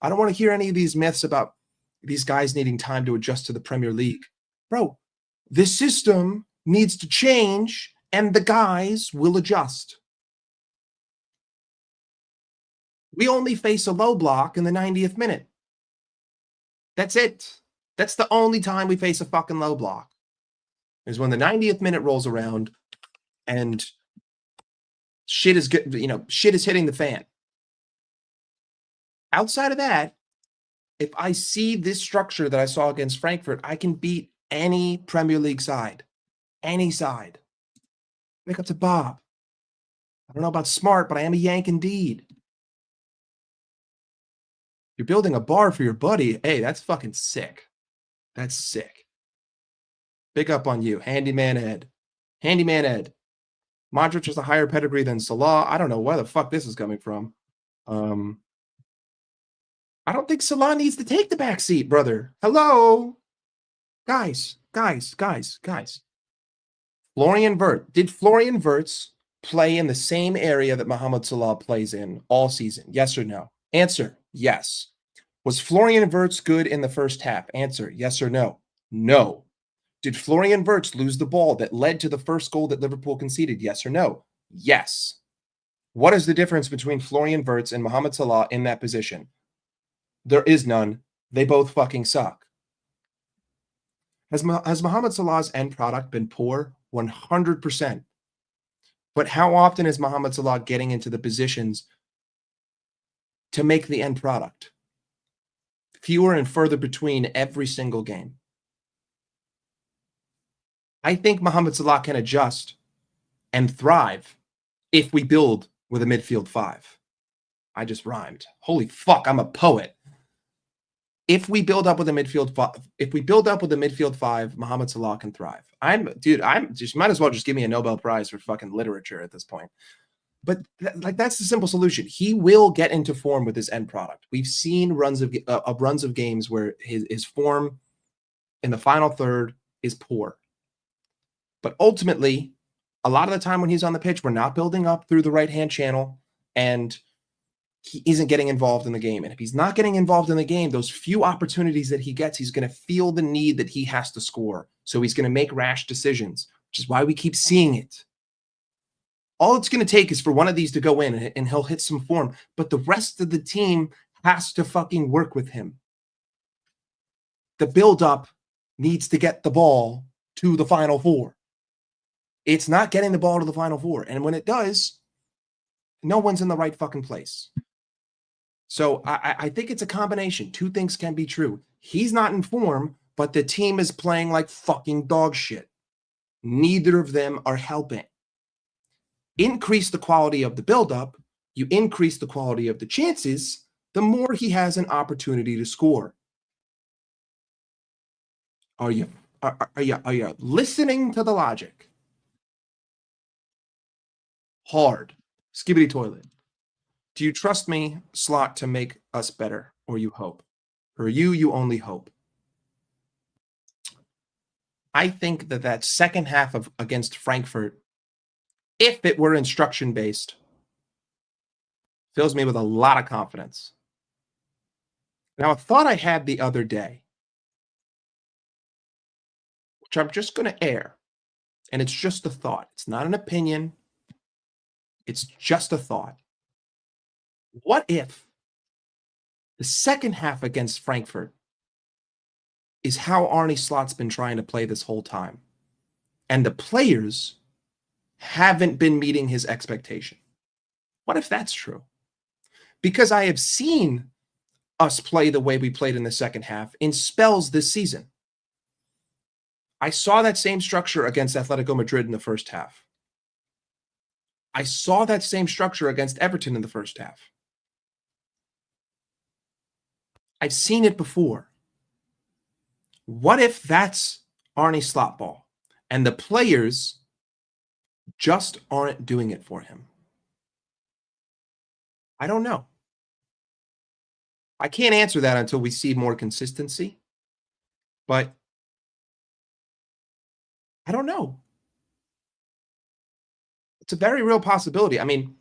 I don't want to hear any of these myths about these guys needing time to adjust to the Premier League. Bro, this system needs to change and the guys will adjust. We only face a low block in the 90th minute. That's it. That's the only time we face a fucking low block. Is when the 90th minute rolls around and shit is good, shit is hitting the fan. Outside of that, if I see this structure that I saw against Frankfurt, I can beat any Premier League side. Any side. Wake up to Bob. I don't know about smart, but I am a Yank indeed. You're building a bar for your buddy. Hey, that's fucking sick. That's sick. Big up on you, Handyman Ed. Handyman Ed. Modric has a higher pedigree than Salah. I don't know where the fuck this is coming from. I don't think Salah needs to take the back seat, brother. Hello? Guys. Florian Wirtz. Did Florian Wirtz play in the same area that Mohamed Salah plays in all season? Yes or no? Answer, yes. Was Florian Wirtz good in the first half? Answer, yes or no? No. Did Florian Wirtz lose the ball that led to the first goal that Liverpool conceded? Yes or no? Yes. What is the difference between Florian Wirtz and Mohamed Salah in that position? There is none. They both fucking suck. Has Mohamed Salah's end product been poor? 100%. But how often is Mohamed Salah getting into the positions to make the end product? Fewer and further between every single game. I think Mohamed Salah can adjust and thrive if we build with a midfield five. I just rhymed. Holy fuck, I'm a poet. If we build up with a midfield five, Mohamed Salah can thrive. I'm just might as well just give me a Nobel Prize for fucking literature at this point. But that's the simple solution. He will get into form with his end product. We've seen runs of games where his form in the final third is poor. But ultimately, a lot of the time when he's on the pitch, we're not building up through the right-hand channel, and he isn't getting involved in the game. And if he's not getting involved in the game, those few opportunities that he gets, he's going to feel the need that he has to score. So he's going to make rash decisions, which is why we keep seeing it. All it's going to take is for one of these to go in and he'll hit some form. But the rest of the team has to fucking work with him. The build-up needs to get the ball to the final four. It's not getting the ball to the final four. And when it does, no one's in the right fucking place. So I think it's a combination. Two things can be true. He's not in form, but the team is playing like fucking dog shit. Neither of them are helping. Increase the quality of the buildup, you increase the quality of the chances, the more he has an opportunity to score. Are you listening to the logic? Hard. Skibbity toilet. Do you trust me, Slot, to make us better, or you hope? Or you only hope? I think that second half against Frankfurt, if it were instruction-based, fills me with a lot of confidence. Now, a thought I had the other day, which I'm just going to air, and it's just a thought. It's not an opinion. It's just a thought. What if the second half against Frankfurt is how Arne Slot's been trying to play this whole time, and the players haven't been meeting his expectation? What if that's true? Because I have seen us play the way we played in the second half in spells this season. I saw that same structure against Atletico Madrid in the first half. I saw that same structure against Everton in the first half. I've seen it before. What if that's Arne Slot ball and the players just aren't doing it for him? I don't know. I can't answer that until we see more consistency. But I don't know. It's a very real possibility. I mean,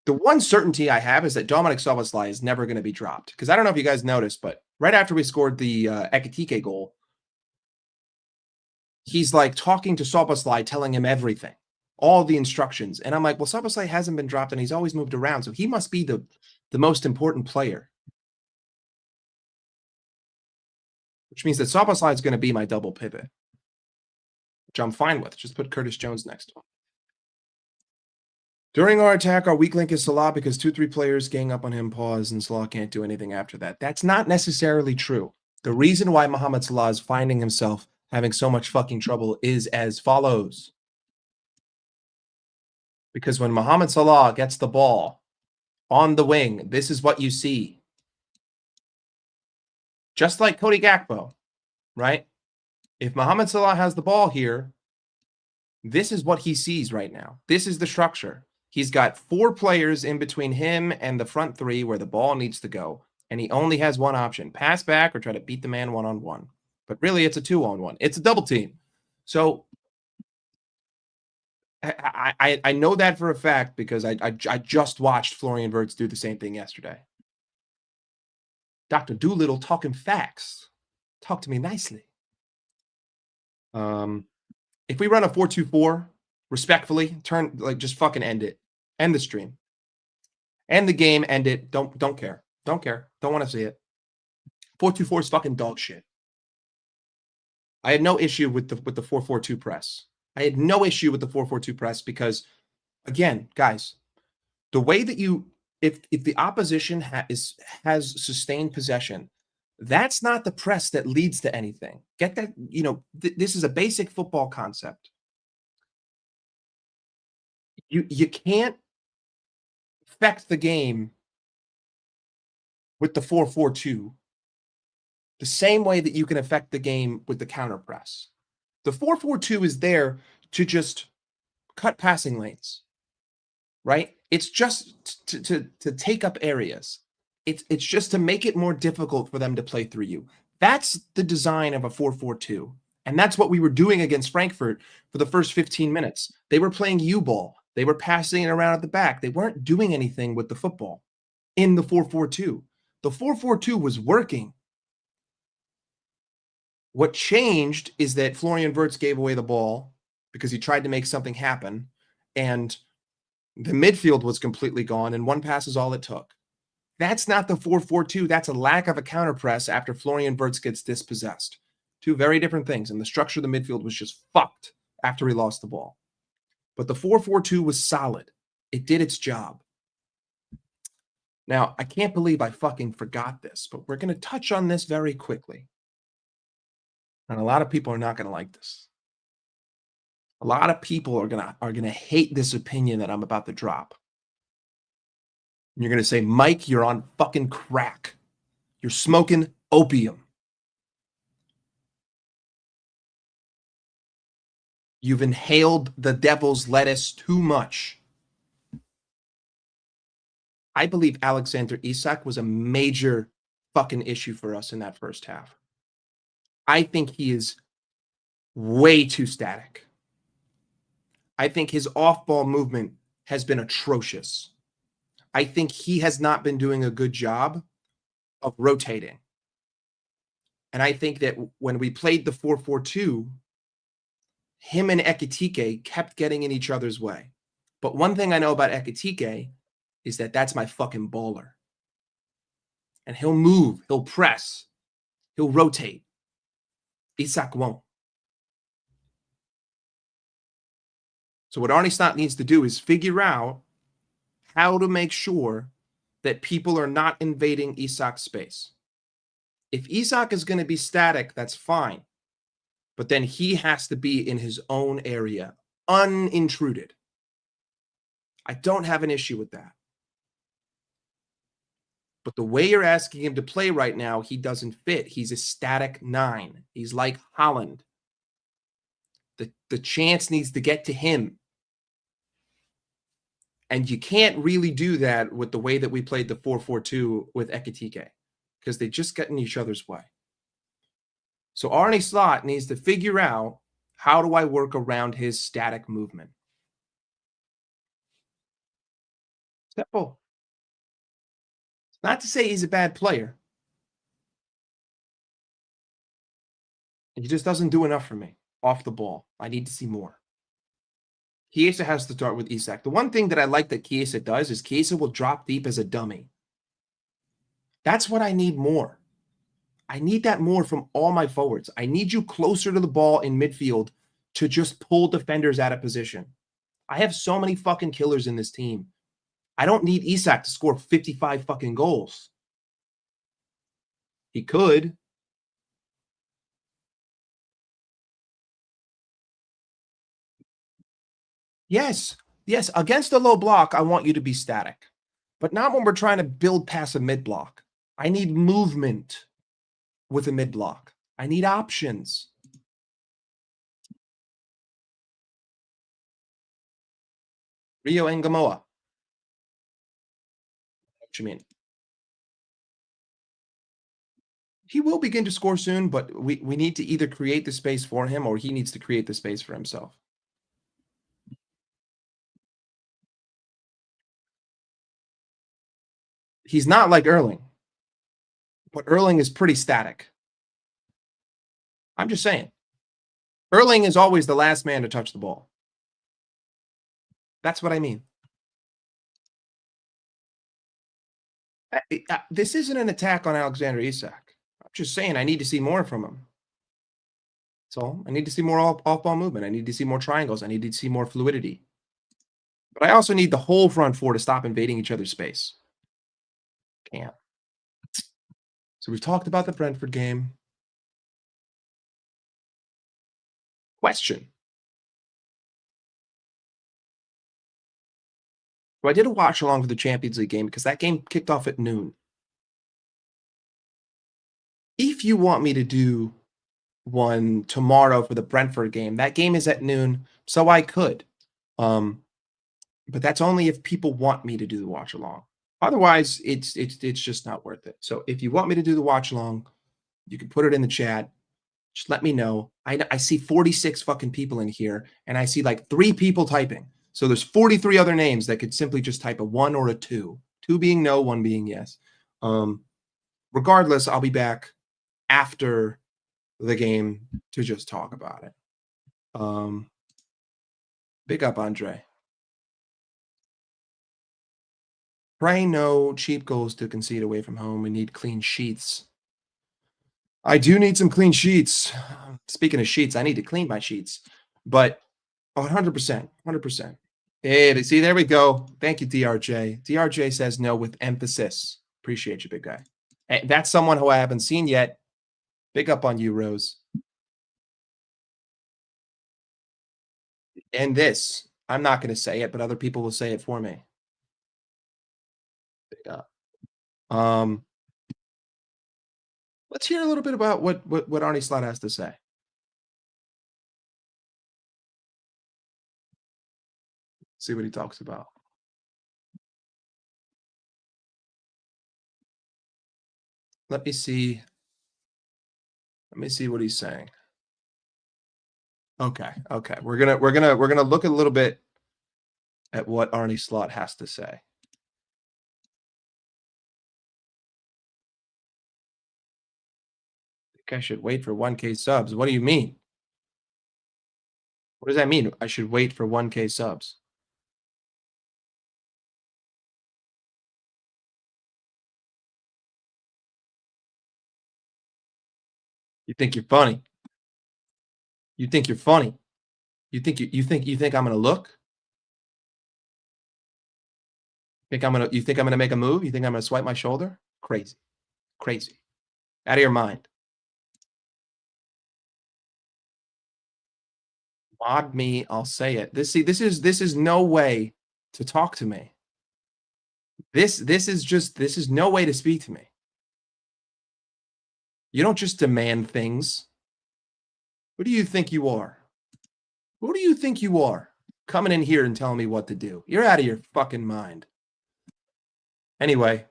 the one certainty I have is that Dominic Szoboszlai is never going to be dropped. Because I don't know if you guys noticed, but right after we scored the Ekitike goal, he's like talking to Szoboszlai, telling him everything, all the instructions. And I'm like, well, Szoboszlai hasn't been dropped and he's always moved around. So he must be the most important player. Which means that Szoboszlai is going to be my double pivot, which I'm fine with. Just put Curtis Jones next to him. During our attack, our weak link is Salah because 2-3 players gang up on him, pause, and Salah can't do anything after that. That's not necessarily true. The reason why Mohamed Salah is finding himself having so much fucking trouble is as follows. Because when Mohamed Salah gets the ball on the wing, this is what you see. Just like Cody Gakpo, right? If Mohamed Salah has the ball here, this is what he sees right now. This is the structure. He's got 4 players in between him and the front 3 where the ball needs to go. And he only has one option, pass back or try to beat the man one-on-one. But really, it's a 2-on-1. It's a double team. So I know that for a fact because I just watched Florian Wirtz do the same thing yesterday. Dr. Doolittle talking facts. Talk to me nicely. If we run a 4-2-4, respectfully, just fucking end it. End the stream. End the game, end it. Don't care. Don't care. Don't want to see it. 4-2-4 is fucking dog shit. I had no issue with the 4-4-2 press. I had no issue with the 4-4-2 press because, again, guys, the way that if the opposition has sustained possession, that's not the press that leads to anything. Get that? This is a basic football concept. You can't affect the game with the 4-4-2 the same way that you can affect the game with the counter press. The 4-4-2 is there to just cut passing lanes, right? It's just to take up areas. It's just to make it more difficult for them to play through you. That's the design of a 4-4-2. And that's what we were doing against Frankfurt for the first 15 minutes. They were playing U-ball. They were passing it around at the back. They weren't doing anything with the football in the 4-4-2. The 4-4-2 was working. What changed is that Florian Wirtz gave away the ball because he tried to make something happen, and the midfield was completely gone, and one pass is all it took. That's not the 4-4-2. That's a lack of a counter press after Florian Wirtz gets dispossessed. 2 very different things, and the structure of the midfield was just fucked after he lost the ball. But the 4-4-2 was solid. It did its job. Now, I can't believe I fucking forgot this, but we're going to touch on this very quickly. And a lot of people are not going to like this. A lot of people are going to hate this opinion that I'm about to drop. And you're going to say, Mike, you're on fucking crack. You're smoking opium. You've inhaled the devil's lettuce too much. I believe Alexander Isak was a major fucking issue for us in that first half. I think he is way too static. I think his off-ball movement has been atrocious. I think he has not been doing a good job of rotating. And I think that when we played the 4-4-2, him and Ekitike kept getting in each other's way. But one thing I know about Ekitike is that that's my fucking baller. And he'll move, he'll press, he'll rotate. Isak won't. So what Arne Slot needs to do is figure out how to make sure that people are not invading Isak's space. If Isak is going to be static, that's fine. But then he has to be in his own area, unintruded. I don't have an issue with that. But the way you're asking him to play right now, he doesn't fit. He's a static 9. He's like Holland. The chance needs to get to him. And you can't really do that with the way that we played the 4-4-2 with Ekitike because they just get in each other's way. So Arne Slot needs to figure out, how do I work around his static movement? Simple. Not to say he's a bad player. He just doesn't do enough for me off the ball. I need to see more. Chiesa has to start with Isak. The one thing that I like that Chiesa does is Chiesa will drop deep as a dummy. That's what I need more. I need that more from all my forwards. I need you closer to the ball in midfield to just pull defenders out of position. I have so many fucking killers in this team. I don't need Isak to score 55 fucking goals. He could. Yes. Yes. Against a low block, I want you to be static. But not when we're trying to build past a mid block. I need movement with a mid block. I need options. Rio and Gamoa. What you mean? He will begin to score soon, but we need to either create the space for him or he needs to create the space for himself. He's not like Erling, but Erling is pretty static. I'm just saying. Erling is always the last man to touch the ball. That's what I mean. This isn't an attack on Alexander Isak. I'm just saying I need to see more from him. That's all. I need to see more off-ball movement. I need to see more triangles. I need to see more fluidity. But I also need the whole front four to stop invading each other's space. Can't. So we've talked about the Brentford game. Question. So I did a watch along for the Champions League game because that game kicked off at noon. If you want me to do one tomorrow for the Brentford game, that game is at noon, so I could. But that's only if people want me to do the watch along. Otherwise, it's just not worth it. So if you want me to do the watch along, you can put it in the chat. Just let me know. I see 46 fucking people in here, and I see like 3 people typing. So there's 43 other names that could simply just type a 1 or a 2. 2 being no, 1 being yes. Regardless, I'll be back after the game to just talk about it. Big up, Andre. Pray no cheap goals to concede away from home. We need clean sheets. I do need some clean sheets. Speaking of sheets, I need to clean my sheets. But 100%, 100%. Hey, see, there we go. Thank you, DRJ. DRJ says no with emphasis. Appreciate you, big guy. Hey, that's someone who I haven't seen yet. Big up on you, Rose. And this, I'm not going to say it, but other people will say it for me. Big up. Let's hear a little bit about what Arne Slot has to say. See what he talks about. Let me see. Let me see what he's saying. Okay. We're gonna look a little bit at what Arne Slot has to say. I think I should wait for 1K subs. What do you mean? What does that mean? I should wait for 1K subs. You think you're funny? You think you're funny? You think I'm gonna look? You think I'm gonna make a move? You think I'm gonna swipe my shoulder? Crazy. Crazy. Out of your mind. Mod me, I'll say it. This is no way to talk to me. This is no way to speak to me. You don't just demand things. Who do you think you are? Who do you think you are? coming in here and telling me what to do. You're out of your fucking mind. Anyway,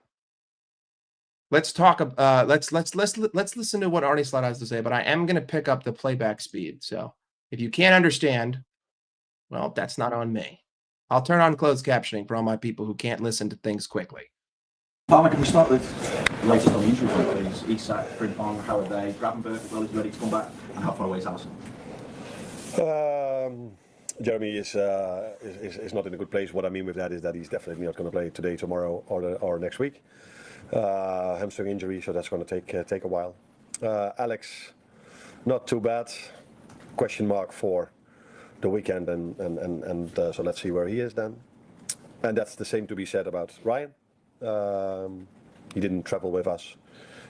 let's talk. Let's listen to what Arnie Slot has to say. But I am going to pick up the playback speed. So if you can't understand, well, that's not on me. I'll turn on closed captioning for all my people who can't listen to things quickly. Palmer, can we start with the latest on the injury front, please? Isak, Frimpong, how are they? Gravenberg as well, is ready to come back, and how far away is Allison? Jeremy is not in a good place. What I mean with that is that he's definitely not going to play today, tomorrow, or next week. Hamstring injury, so that's going to take a while. Alex, not too bad. Question mark for the weekend, and so let's see where he is then. And that's the same to be said about Ryan. He didn't travel with us,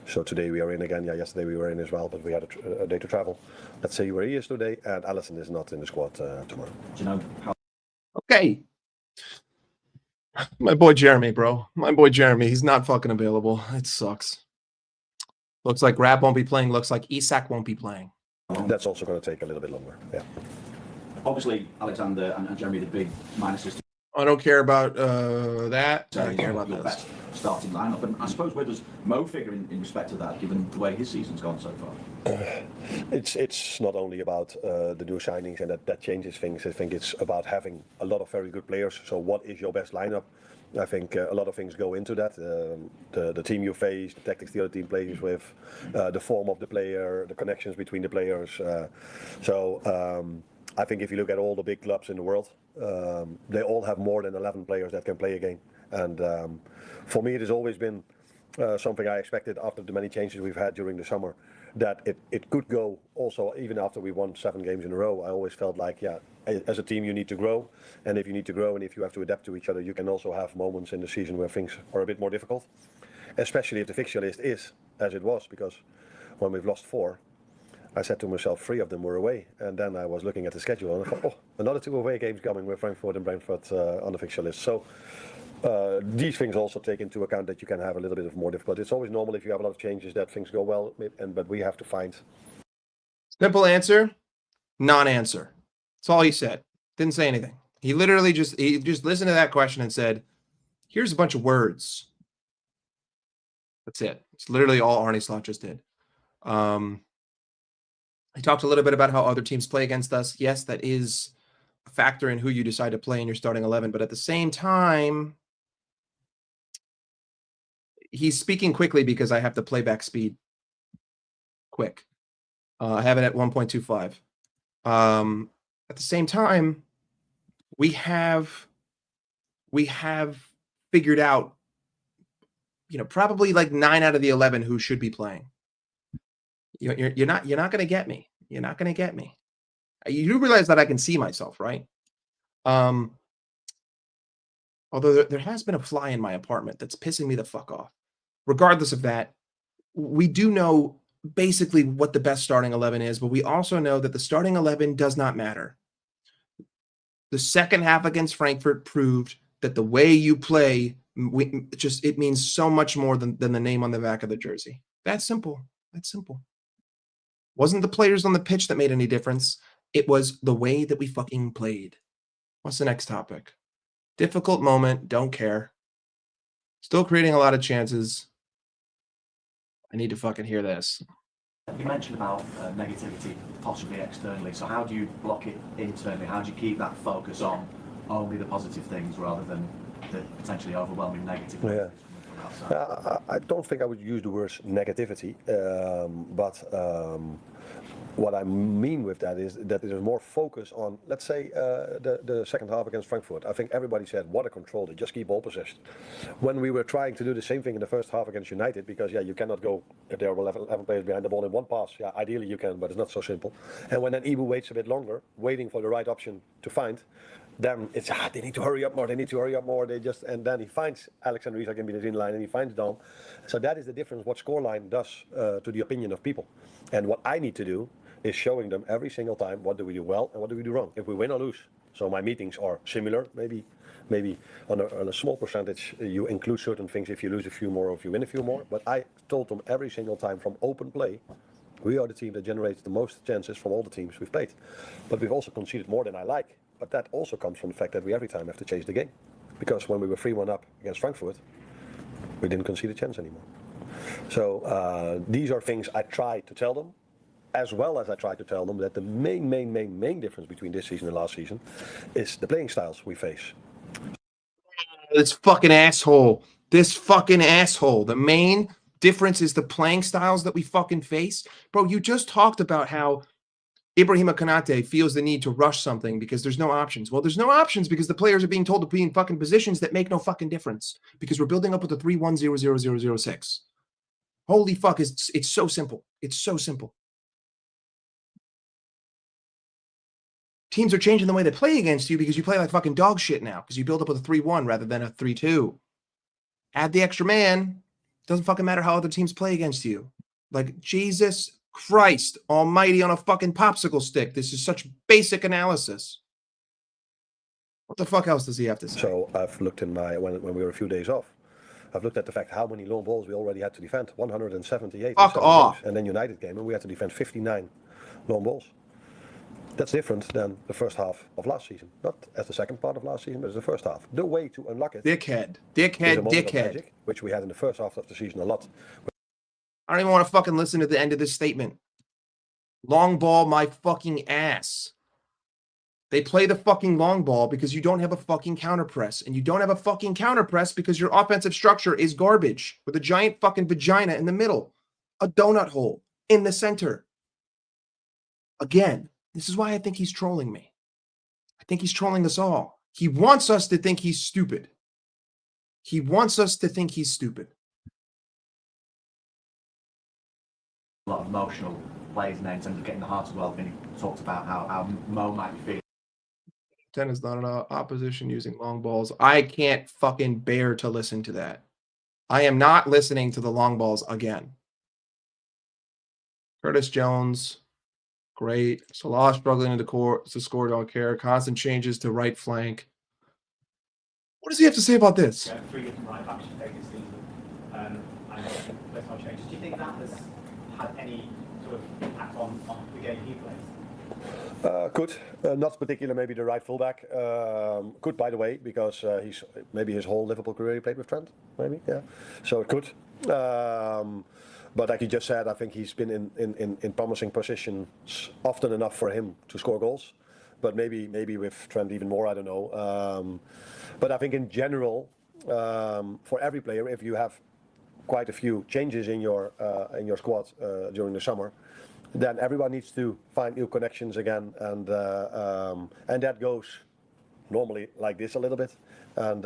so today we are in again. Yeah, yesterday we were in as well, but we had a day to travel. Let's see where he is today, and Allison is not in the squad tomorrow. Do you know how? Okay. My boy Jeremy, bro. My boy Jeremy. He's not fucking available. It sucks. Looks like Rab won't be playing. Looks like Isak won't be playing. That's also going to take a little bit longer. Yeah. Obviously, Alexander and Jeremy, the big minuses. I don't care about that. I don't care about your this. best starting lineup, and I suppose where does Mo figure in respect to that, given the way his season's gone so far? It's not only about the new signings and that changes things. I think it's about having a lot of very good players. So what is your best lineup? I think a lot of things go into that. The team you face, the tactics the other team plays with, the form of the player, the connections between the players. I think if you look at all the big clubs in the world, they all have more than 11 players that can play a game. And for me, it has always been something I expected after the many changes we've had during the summer, that it could go also even after we won 7 games in a row. I always felt like, yeah, as a team you need to grow, and if you need to grow and if you have to adapt to each other, you can also have moments in the season where things are a bit more difficult, especially if the fixture list is as it was, because when we've lost 4, I said to myself 3 of them were away, and then I was looking at the schedule and I thought, oh, another 2 away games coming with Frankfurt and Brentford on the fixture list. So these things also take into account that you can have a little bit of more difficulty. It's always normal if you have a lot of changes that things go well, but we have to find. Simple answer, non-answer. That's all he said. Didn't say anything. He literally just listened to that question and said, here's a bunch of words. That's it. It's literally all Arnie Slot just did. He talked a little bit about how other teams play against us. Yes, that is a factor in who you decide to play in your starting 11. But at the same time, he's speaking quickly because I have the playback speed quick. I have it at 1.25. At the same time, we have figured out, probably like 9 out of the 11 who should be playing. You're not going to get me. You're not going to get me. You do realize that I can see myself, right? Although there has been a fly in my apartment that's pissing me the fuck off. Regardless of that, we do know basically what the best starting 11 is, but we also know that the starting 11 does not matter. The second half against Frankfurt proved that the way you play, it means so much more than the name on the back of the jersey. That's simple. That's simple. Wasn't the players on the pitch that made any difference. It was the way that we fucking played. What's the next topic? Difficult moment. Don't care. Still creating a lot of chances. I need to fucking hear this. You mentioned about negativity, possibly externally. So how do you block it internally? How do you keep that focus on only the positive things rather than the potentially overwhelming negative things? Yeah. I don't think I would use the words negativity, but what I mean with that is that there's more focus on, let's say, the second half against Frankfurt. I think everybody said, what a control, they just keep ball possession. When we were trying to do the same thing in the first half against United, because, you cannot go, there were 11 players behind the ball in one pass. Yeah, ideally you can, but it's not so simple. And when then Ibu waits a bit longer, waiting for the right option to find, then it's they need to hurry up more. And then he finds Alexander Isak in between line and he finds Dom. So that is the difference what scoreline does to the opinion of people. And what I need to do is showing them every single time what do we do well and what do we do wrong. If we win or lose. So my meetings are similar. Maybe on a small percentage you include certain things if you lose a few more or if you win a few more. But I told them every single time from open play, we are the team that generates the most chances from all the teams we've played. But we've also conceded more than I like. But that also comes from the fact that we every time have to chase the game. Because when we were 3-1 up against Frankfurt, we didn't concede a chance anymore. So these are things I try to tell them, as well as I try to tell them that the main difference between this season and last season is the playing styles we face. This fucking asshole. This fucking asshole. The main difference is the playing styles that we fucking face. Bro, you just talked about how Ibrahima Konate feels the need to rush something because there's no options. Well, there's no options because the players are being told to be in fucking positions that make no fucking difference because we're building up with a 3-1-0-0-0-0-6. Holy fuck, it's so simple. It's so simple. Teams are changing the way they play against you because you play like fucking dog shit now because you build up with a 3-1 rather than a 3-2. Add the extra man. Doesn't fucking matter how other teams play against you. Like, Jesus Christ almighty on a fucking popsicle stick. This is such basic analysis. What the fuck else does he have to say? So I've looked in when we were a few days off, I've looked at the fact how many long balls we already had to defend. 178. Fuck off. And then United game, and we had to defend 59 long balls. That's different than the first half of last season. Not as the second part of last season, but as the first half. The way to unlock it. Dickhead. Magic, which we had in the first half of the season a lot. I don't even want to fucking listen to the end of this statement. Long ball my fucking ass. They play the fucking long ball because you don't have a fucking counter press. And you don't have a fucking counter press because your offensive structure is garbage with a giant fucking vagina in the middle. A donut hole in the center. Again, this is why I think he's trolling me. I think he's trolling us all. He wants us to think he's stupid. He wants us to think he's stupid. A lot of emotional plays now in terms of getting the heart as well. Vinny talked about how Mo might be feeling. 10 is not an opposition using long balls. I can't fucking bear to listen to that. I am not listening to the long balls again. Curtis Jones, great. Salah struggling to score, don't care. Constant changes to right flank. What does he have to say about this? Yeah, 3 different right backs you take this season, and personal changes. Do you think that has had any sort of impact on the game he plays? Could. Not particular, maybe the right fullback. Could, by the way, because he's maybe his whole Liverpool career he played with Trent, maybe, yeah. So it could. But like you just said, I think he's been in promising positions often enough for him to score goals. But maybe with Trent even more, I don't know. But I think in general, for every player, if you have quite a few changes in your squad during the summer, then everyone needs to find new connections again, and that goes normally like this a little bit. And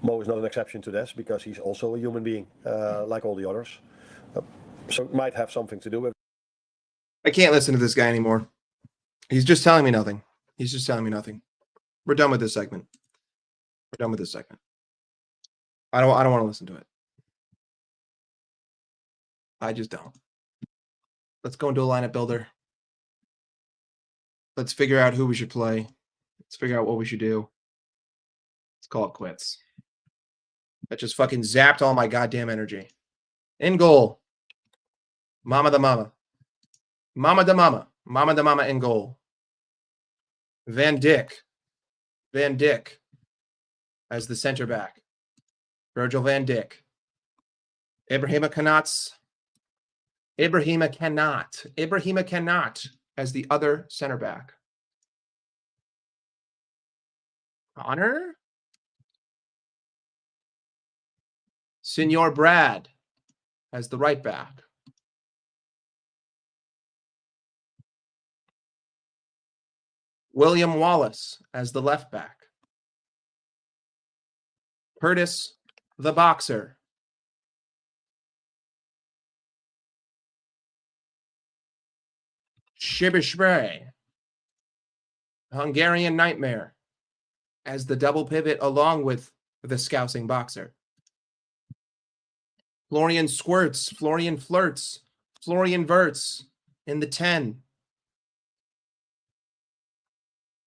Mo is not an exception to this because he's also a human being, like all the others. So it might have something to do with. I can't listen to this guy anymore. He's just telling me nothing. He's just telling me nothing. We're done with this segment. We're done with this segment. I don't want to listen to it. I just don't. Let's go into a lineup builder. Let's figure out who we should play. Let's figure out what we should do. Let's call it quits. That just fucking zapped all my goddamn energy. In goal. Mama da mama. Mama da mama. Mama da mama in goal. Van Dijk. Van Dijk as the center back. Virgil van Dijk. Ibrahima cannot as the other center back. Connor? Senor Brad as the right back. William Wallace as the left back. Curtis the Boxer. Shibishbre, Hungarian Nightmare, as the double pivot along with the Scousing Boxer. Florian Squirts, Florian Flirts, Florian Verts in the 10.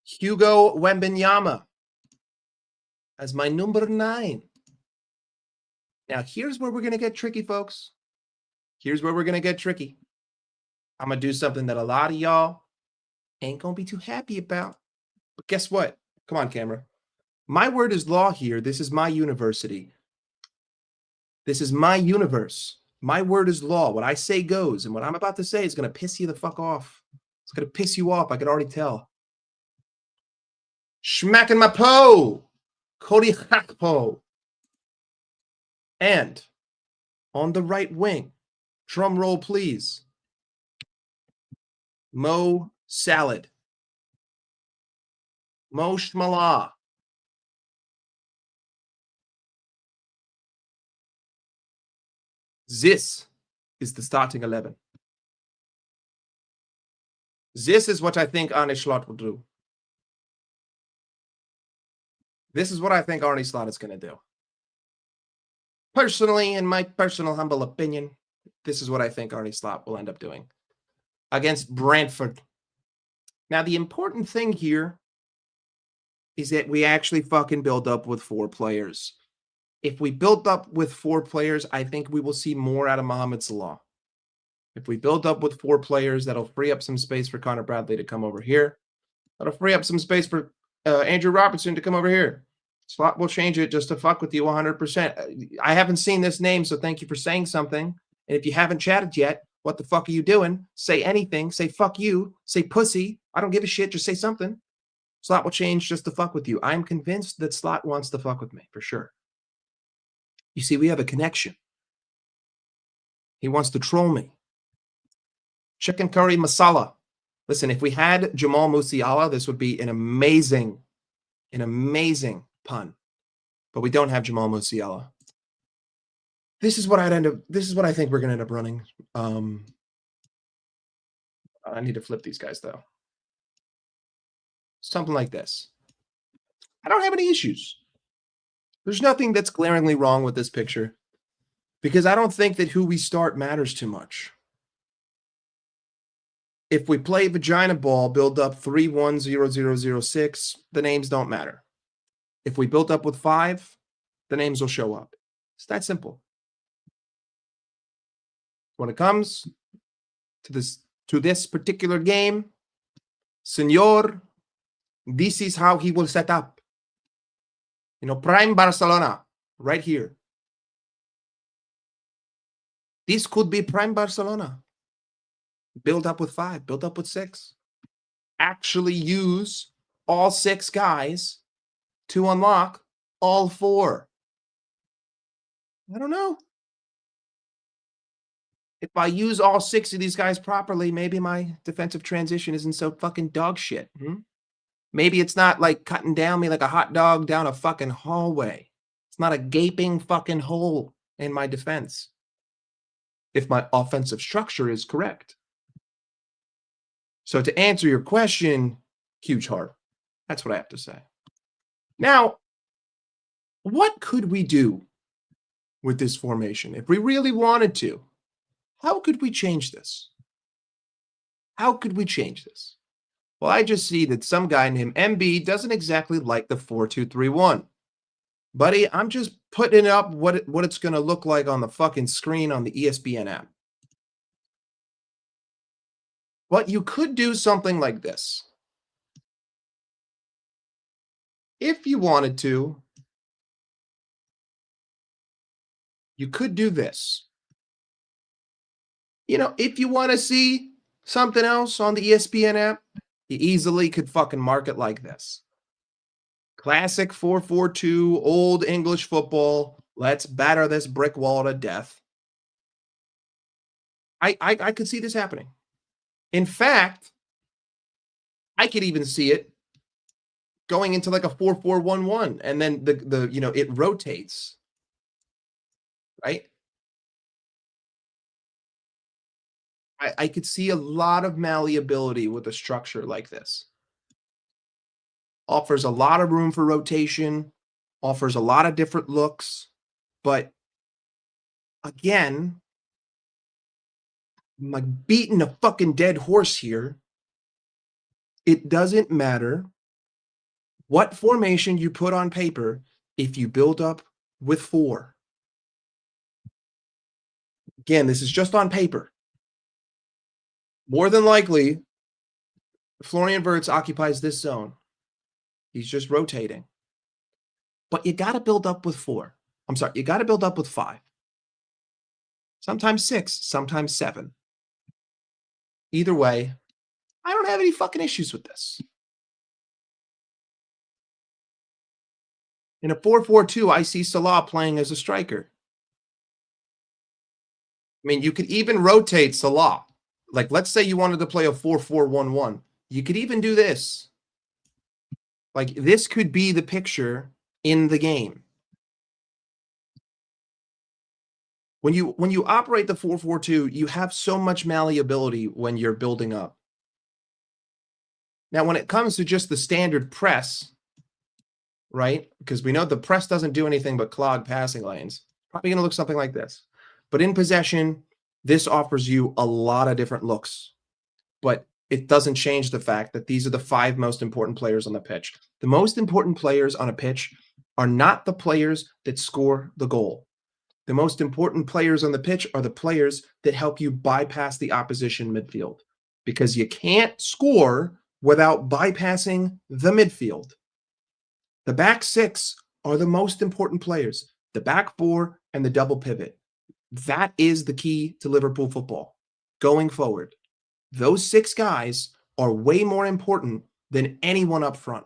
Hugo Wembenyama as my number 9. Now, here's where we're going to get tricky, folks. Here's where we're going to get tricky. I'm going to do something that a lot of y'all ain't going to be too happy about. But guess what? Come on, camera. My word is law here. This is my university. This is my universe. My word is law. What I say goes. And what I'm about to say is going to piss you the fuck off. It's going to piss you off. I can already tell. Schmacking my po. Cody Hakpo. And on the right wing, drum roll, please. Mo Salad. Mo Shmala. This is the starting 11. This is what I think Arne Slot will do. This is what I think Arne Slot is going to do. Personally, in my personal humble opinion, this is what I think Arne Slot will end up doing against Brentford. Now, the important thing here is that we actually fucking build up with 4 players. If we build up with 4 players, I think we will see more out of Mohamed Salah. If we build up with 4 players, that'll free up some space for Connor Bradley to come over here. That'll free up some space for Andrew Robertson to come over here. Slot will change it just to fuck with you 100%. I haven't seen this name, so thank you for saying something. And if you haven't chatted yet, what the fuck are you doing? Say anything. Say fuck you. Say pussy. I don't give a shit. Just say something. Slot will change just to fuck with you. I'm convinced that Slot wants to fuck with me, for sure. You see, we have a connection. He wants to troll me. Chicken curry masala. Listen, if we had Jamal Musiala, this would be an amazing pun. But we don't have Jamal Musiala. This is what I think we're going to end up running. I need to flip these guys, though. Something like this. I don't have any issues. There's nothing that's glaringly wrong with this picture because I don't think that who we start matters too much. If we play vagina ball, build up 3-1-0-0-0-6, the names don't matter. If we build up with 5, the names will show up. It's that simple. When it comes to this particular game, Senor, this is how he will set up. You know, prime Barcelona, right here. This could be prime Barcelona. Build up with 5, build up with 6. Actually use all 6 guys to unlock all 4. I don't know. If I use all 6 of these guys properly, maybe my defensive transition isn't so fucking dog shit. Maybe it's not like cutting down me like a hot dog down a fucking hallway. It's not a gaping fucking hole in my defense. If my offensive structure is correct. So to answer your question, huge heart. That's what I have to say. Now, what could we do with this formation? If we really wanted to, how could we change this? How could we change this? Well, I just see that some guy named MB doesn't exactly like the 4-2-3-1. Buddy, I'm just putting up what it's going to look like on the fucking screen on the ESPN app. But you could do something like this. If you wanted to, you could do this. You know, if you want to see something else on the ESPN app, you easily could fucking mark it like this. Classic 4-4-2, old English football. Let's batter this brick wall to death. I could see this happening. In fact, I could even see it going into like a 4-4-1-1, and then the it rotates, right? I could see a lot of malleability with a structure like this. Offers a lot of room for rotation, offers a lot of different looks, but again, I'm like beating a fucking dead horse here. It doesn't matter what formation you put on paper if you build up with 4. Again, this is just on paper. More than likely, Florian Wirtz occupies this zone. He's just rotating. But you got to build up with 4. I'm sorry, you got to build up with 5. Sometimes 6, sometimes 7. Either way, I don't have any fucking issues with this. In a 4-4-2, I see Salah playing as a striker. I mean, you could even rotate Salah. Like, let's say you wanted to play a 4-4-1-1. You could even do this. Like, this could be the picture in the game. When you operate the 4-4-2, you have so much malleability when you're building up. Now, when it comes to just the standard press, right? Because we know the press doesn't do anything but clog passing lanes. Probably going to look something like this. But in possession, this offers you a lot of different looks. But it doesn't change the fact that these are the 5 most important players on the pitch. The most important players on a pitch are not the players that score the goal. The most important players on the pitch are the players that help you bypass the opposition midfield, because you can't score without bypassing the midfield. The back 6 are the most important players, the back 4 and the double pivot. That is the key to Liverpool football going forward. Those 6 guys are way more important than anyone up front.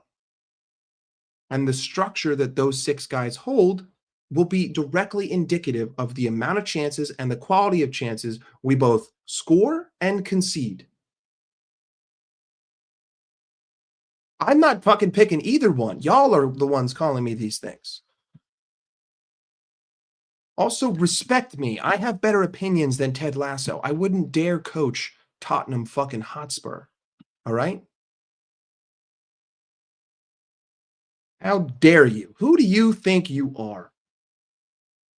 And the structure that those 6 guys hold will be directly indicative of the amount of chances and the quality of chances we both score and concede. I'm not fucking picking either one. Y'all are the ones calling me these things. Also, respect me. I have better opinions than Ted Lasso. I wouldn't dare coach Tottenham fucking Hotspur. All right? How dare you? Who do you think you are?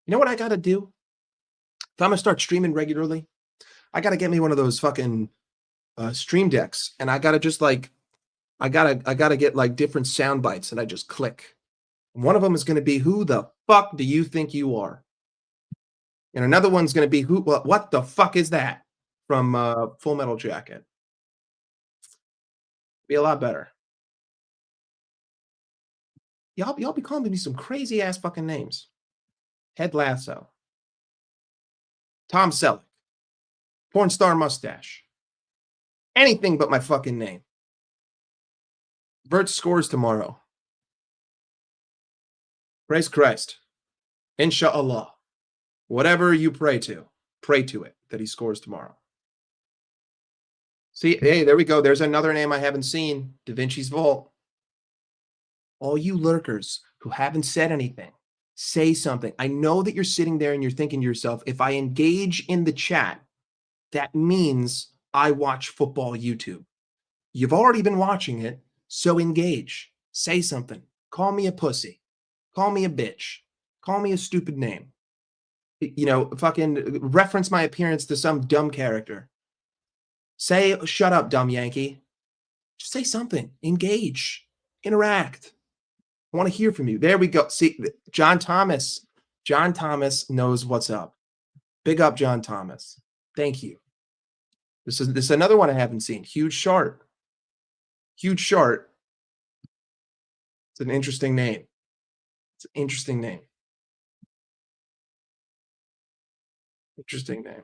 You know what I got to do? If I'm going to start streaming regularly, I got to get me one of those fucking stream decks. And I got to just like, I gotta get like different sound bites, and I just click. One of them is going to be, who the fuck do you think you are? And another one's going to be, what the fuck is that? From Full Metal Jacket. Be a lot better. Y'all be calling me some crazy ass fucking names. Ted Lasso. Tom Selleck. Porn star mustache. Anything but my fucking name. Bert scores tomorrow. Praise Christ. Inshallah. Whatever you pray to it that he scores tomorrow. See, hey, there we go. There's another name I haven't seen. Da Vinci's Vault. All you lurkers who haven't said anything, say something. I know that you're sitting there and you're thinking to yourself, if I engage in the chat, that means I watch football YouTube. You've already been watching it, so engage. Say something. Call me a pussy. Call me a bitch. Call me a stupid name. You know, fucking reference my appearance to some dumb character. Say, shut up, dumb Yankee. Just say something. Engage. Interact. I want to hear from you. There we go. See, John Thomas. John Thomas knows what's up. Big up, John Thomas. Thank you. This is another one I haven't seen. Huge Shart. Huge Shart. It's an interesting name. It's an interesting name. Interesting name.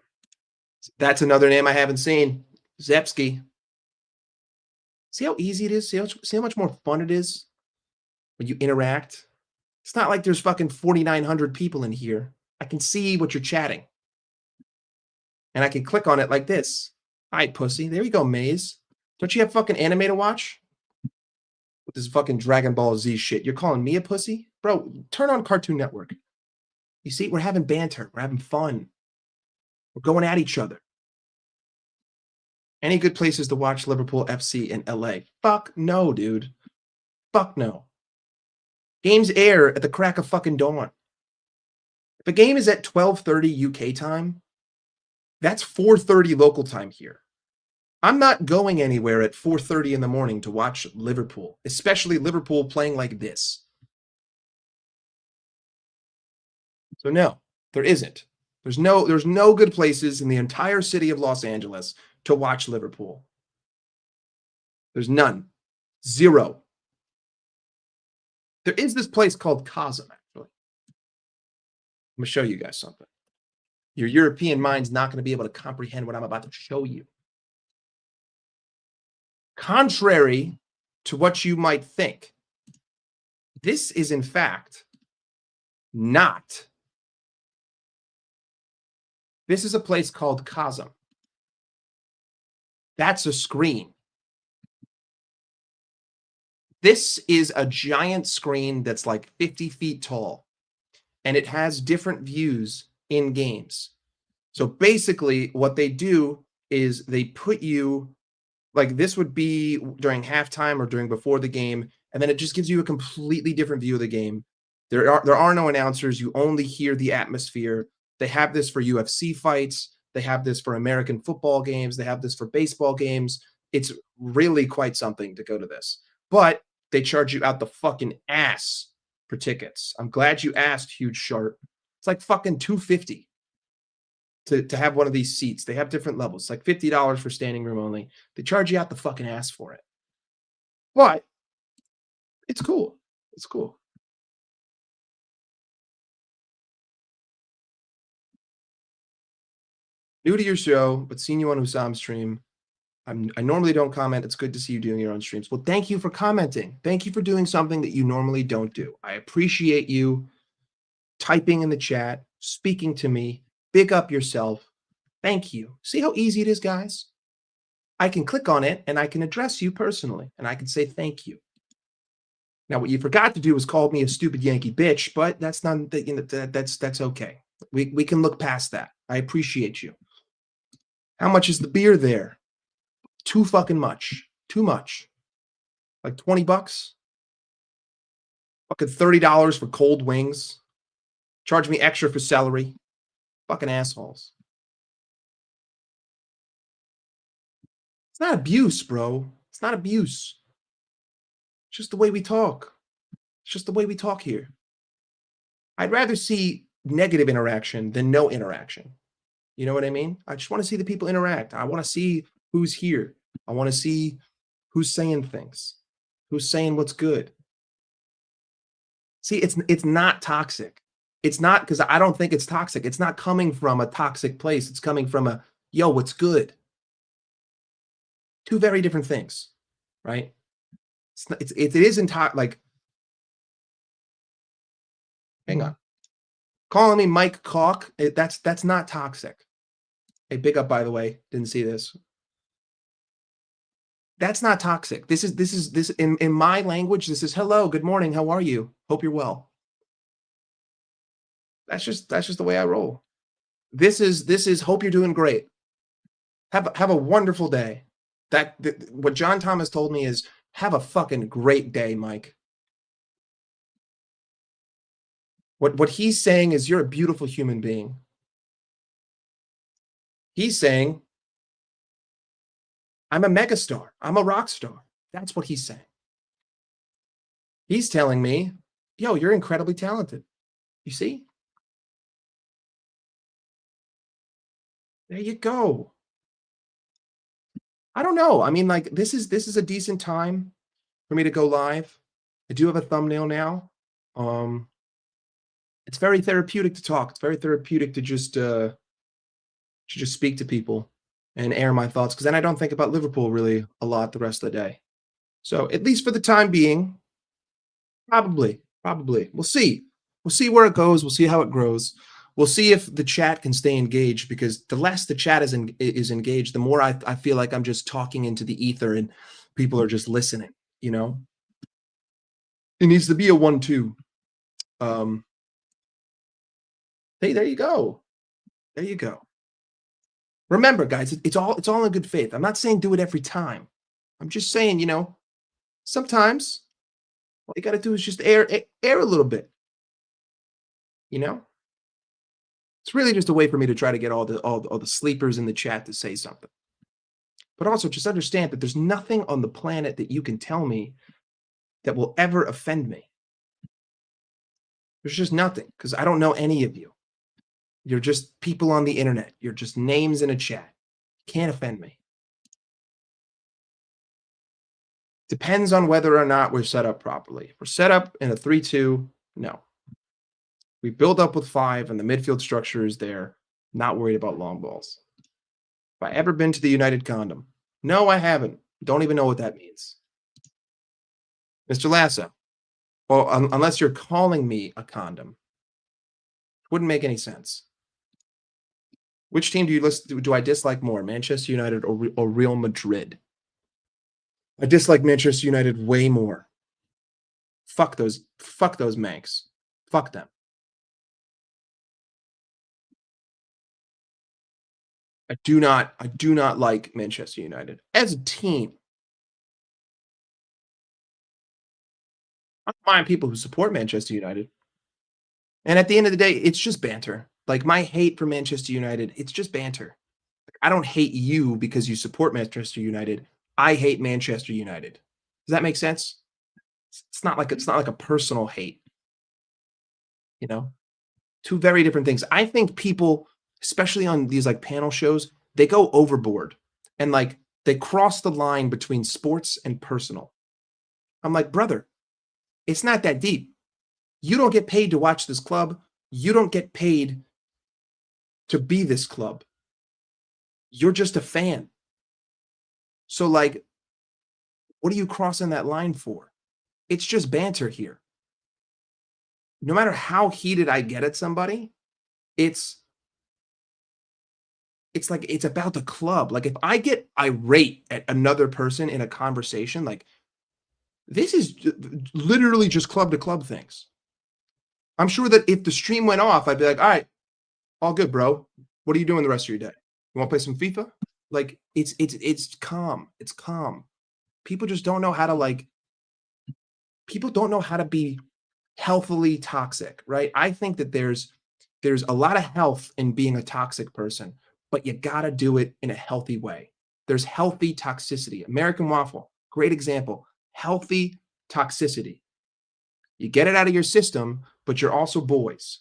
That's another name I haven't seen. Zepsky. See how easy it is? See how much more fun it is when you interact? It's not like there's fucking 4,900 people in here. I can see what you're chatting. And I can click on it like this. All right, pussy. There you go, Maze. Don't you have fucking anime to watch? With this fucking Dragon Ball Z shit. You're calling me a pussy? Bro, turn on Cartoon Network. You see, we're having banter. We're having fun. We're going at each other. Any good places to watch Liverpool FC in LA? Fuck no, dude. Fuck no. Games air at the crack of fucking dawn. If a game is at 12:30 UK time, that's 4:30 local time here. I'm not going anywhere at 4:30 in the morning to watch Liverpool, especially Liverpool playing like this. So no, there isn't. There's no good places in the entire city of Los Angeles to watch Liverpool. There's none. Zero. There is this place called Cosm, actually. I'm going to show you guys something. Your European mind's not going to be able to comprehend what I'm about to show you. Contrary to what you might think, this is in fact not. This is a place called Cosm. That's a screen. This is a giant screen that's like 50 feet tall, and it has different views in games. So basically what they do is they put you, like this would be during halftime or during before the game, and then it just gives you a completely different view of the game. There are no announcers. You only hear the atmosphere. They have this for UFC fights. They have this for American football games. They have this for baseball games. It's really quite something to go to this. But they charge you out the fucking ass for tickets. I'm glad you asked, Huge Sharp. It's like fucking $250 to have one of these seats. They have different levels. It's like $50 for standing room only. They charge you out the fucking ass for it. But it's cool. It's cool. New to your show, but seen you on Husam's stream. I normally don't comment. It's good to see you doing your own streams. Well, thank you for commenting. Thank you for doing something that you normally don't do. I appreciate you typing in the chat, speaking to me. Big up yourself. Thank you. See how easy it is, guys? I can click on it and I can address you personally and I can say thank you. Now, what you forgot to do was call me a stupid Yankee bitch, but that's not, that's okay. We can look past that. I appreciate you. How much is the beer there? Too fucking much. Too much. Like $20? Fucking $30 for cold wings. Charge me extra for celery. Fucking assholes. It's not abuse, bro. It's not abuse. It's just the way we talk. It's just the way we talk here. I'd rather see negative interaction than no interaction. You know what I mean? I just want to see the people interact. I want to see who's here. I want to see who's saying things, who's saying what's good. See, it's not toxic. It's not, because I don't think it's toxic. It's not coming from a toxic place. It's coming from a, yo, what's good? Two very different things, right? It isn't like, hang on. Calling me Mike Caulk, that's not toxic. Hey, big up, by the way. Didn't see this. That's not toxic. This is in my language, this is hello, good morning, how are you? Hope you're well. That's just the way I roll. This is hope you're doing great. Have a wonderful day. What John Thomas told me is have a fucking great day, Mike. What he's saying is you're a beautiful human being. He's saying I'm a megastar. I'm a rock star. That's what he's saying. He's telling me, yo, you're incredibly talented. You see? There you go. I don't know. I mean, like, this is a decent time for me to go live. I do have a thumbnail now. It's very therapeutic to talk. It's very therapeutic to just speak to people and air my thoughts, because then I don't think about Liverpool really a lot the rest of the day. So at least for the time being, probably. We'll see. We'll see where it goes. We'll see how it grows. We'll see if the chat can stay engaged, because the less the chat is engaged, the more I feel like I'm just talking into the ether and people are just listening, you know? It needs to be a 1-2. Hey, there you go. There you go. Remember, guys, it's all in good faith. I'm not saying do it every time. I'm just saying, you know, sometimes all you got to do is just air a little bit. You know? It's really just a way for me to try to get all the sleepers in the chat to say something. But also just understand that there's nothing on the planet that you can tell me that will ever offend me. There's just nothing, because I don't know any of you. You're just people on the internet. You're just names in a chat. You can't offend me. Depends on whether or not we're set up properly. If we're set up in a 3-2, no. We build up with 5 and the midfield structure is there. Not worried about long balls. Have I ever been to the United Condom? No, I haven't. Don't even know what that means. Mr. Lasso. Well, unless you're calling me a condom. Wouldn't make any sense. Which team do I dislike more, Manchester United or Real Madrid? I dislike Manchester United way more. Fuck those Mancs. Fuck them. I do not like Manchester United as a team. I don't mind people who support Manchester United. And at the end of the day, it's just banter. Like my hate for Manchester United, it's just banter. I don't hate you because you support Manchester United. I hate Manchester United. Does that make sense? It's not like a personal hate. You know? Two very different things. I think people, especially on these like panel shows, they go overboard and like they cross the line between sports and personal. I'm like, brother, it's not that deep. You don't get paid to watch this club. You don't get paid to be this club. You're just a fan. So like, what are you crossing that line for? It's just banter here. No matter how heated I get at somebody, it's like it's about the club. Like if I get irate at another person in a conversation, like this is literally just club to club things. I'm sure that if the stream went off, I'd be like, all right, all good, bro. What are you doing the rest of your day? You want to play some FIFA? Like it's calm. It's calm. People just don't know how to people don't know how to be healthily toxic, right? I think that there's a lot of health in being a toxic person, but you got to do it in a healthy way. There's healthy toxicity. American Waffle, great example. Healthy toxicity. You get it out of your system, but you're also boys.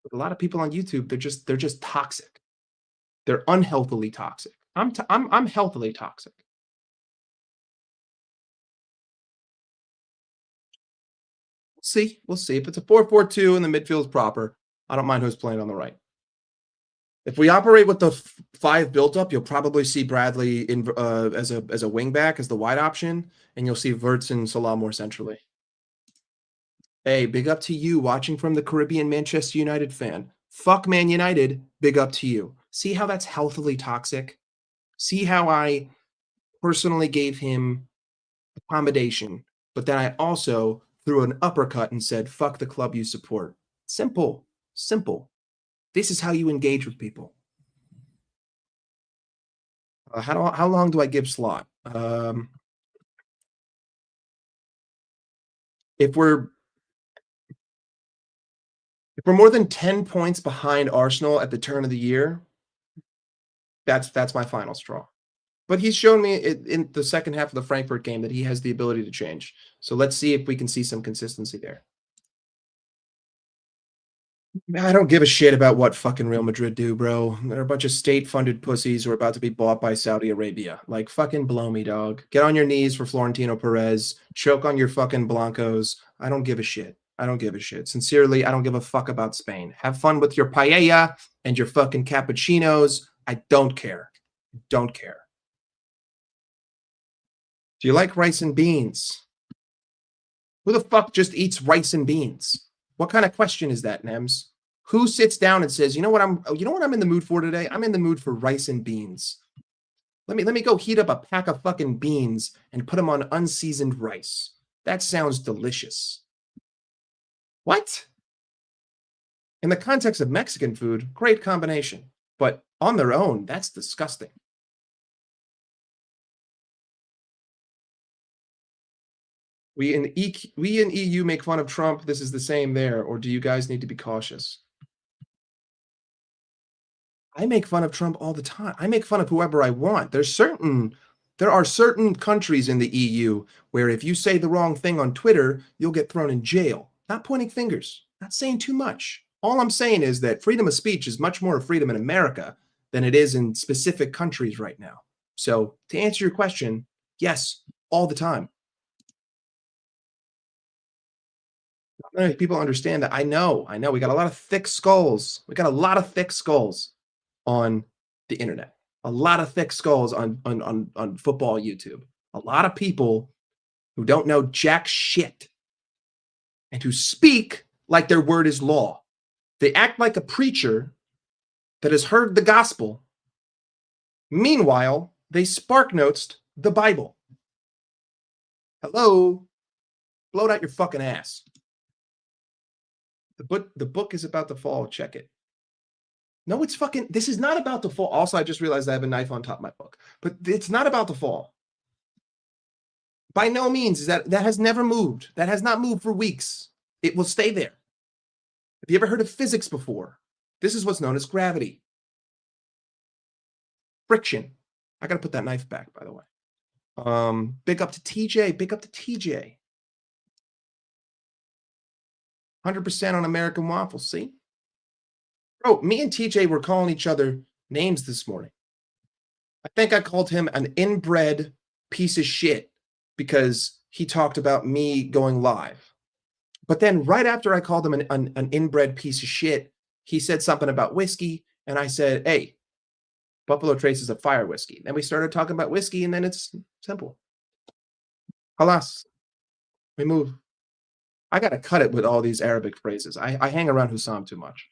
But a lot of people on YouTube, they're just toxic. They're unhealthily toxic. I'm healthily toxic. We'll see. If it's a 4-4-2 and the midfield is proper, I don't mind who's playing on the right. If we operate with the 5 built up, you'll probably see Bradley in as a wing back, as the wide option, and you'll see Wirtz and Salah more centrally. Hey, big up to you watching from the Caribbean, Manchester United fan. Fuck Man United, big up to you. See how that's healthily toxic? See how I personally gave him accommodation, but then I also threw an uppercut and said, fuck the club you support. Simple. This is how you engage with people. How long do I give Slot? If we're more than 10 points behind Arsenal at the turn of the year, that's my final straw. But he's shown me in the second half of the Frankfurt game that he has the ability to change. So let's see if we can see some consistency there. I don't give a shit about what fucking Real Madrid do, bro. They're a bunch of state-funded pussies who are about to be bought by Saudi Arabia. Like, fucking blow me, dog. Get on your knees for Florentino Perez. Choke on your fucking Blancos. I don't give a shit. Sincerely, I don't give a fuck about Spain. Have fun with your paella and your fucking cappuccinos. I don't care. Don't care. Do you like rice and beans? Who the fuck just eats rice and beans? What kind of question is that, Nems? Who sits down and says, you know what I'm in the mood for today? I'm in the mood for rice and beans. Let me go heat up a pack of fucking beans and put them on unseasoned rice. That sounds delicious. What? In the context of Mexican food, great combination. But on their own, that's disgusting. We in EU make fun of Trump. This is the same there. Or do you guys need to be cautious? I make fun of Trump all the time. I make fun of whoever I want. There are certain countries in the EU where if you say the wrong thing on Twitter, you'll get thrown in jail. Not pointing fingers. Not saying too much. All I'm saying is that freedom of speech is much more a freedom in America than it is in specific countries right now. So to answer your question, yes, all the time. Not many people understand that. I know. We got a lot of thick skulls. We got a lot of thick skulls on the internet. A lot of thick skulls on football YouTube. A lot of people who don't know jack shit and who speak like their word is law. They act like a preacher that has heard the gospel. Meanwhile, they spark notes the Bible. Hello? Blow it out your fucking ass. The book is about to fall. Check it. No, it's fucking, this is not about to fall. Also, I just realized I have a knife on top of my book. But it's not about to fall. By no means is that has never moved. That has not moved for weeks. It will stay there. Have you ever heard of physics before? This is what's known as gravity. Friction. I gotta put that knife back, by the way. Big up to TJ. Big up to TJ. 100% on American waffles. See? Bro, me and TJ were calling each other names this morning. I think I called him an inbred piece of shit because he talked about me going live. But then right after I called him an inbred piece of shit, he said something about whiskey. And I said, hey, Buffalo Trace is a fire whiskey. Then we started talking about whiskey, and then it's simple. Halas. We move. I got to cut it with all these Arabic phrases. I hang around Hussam too much.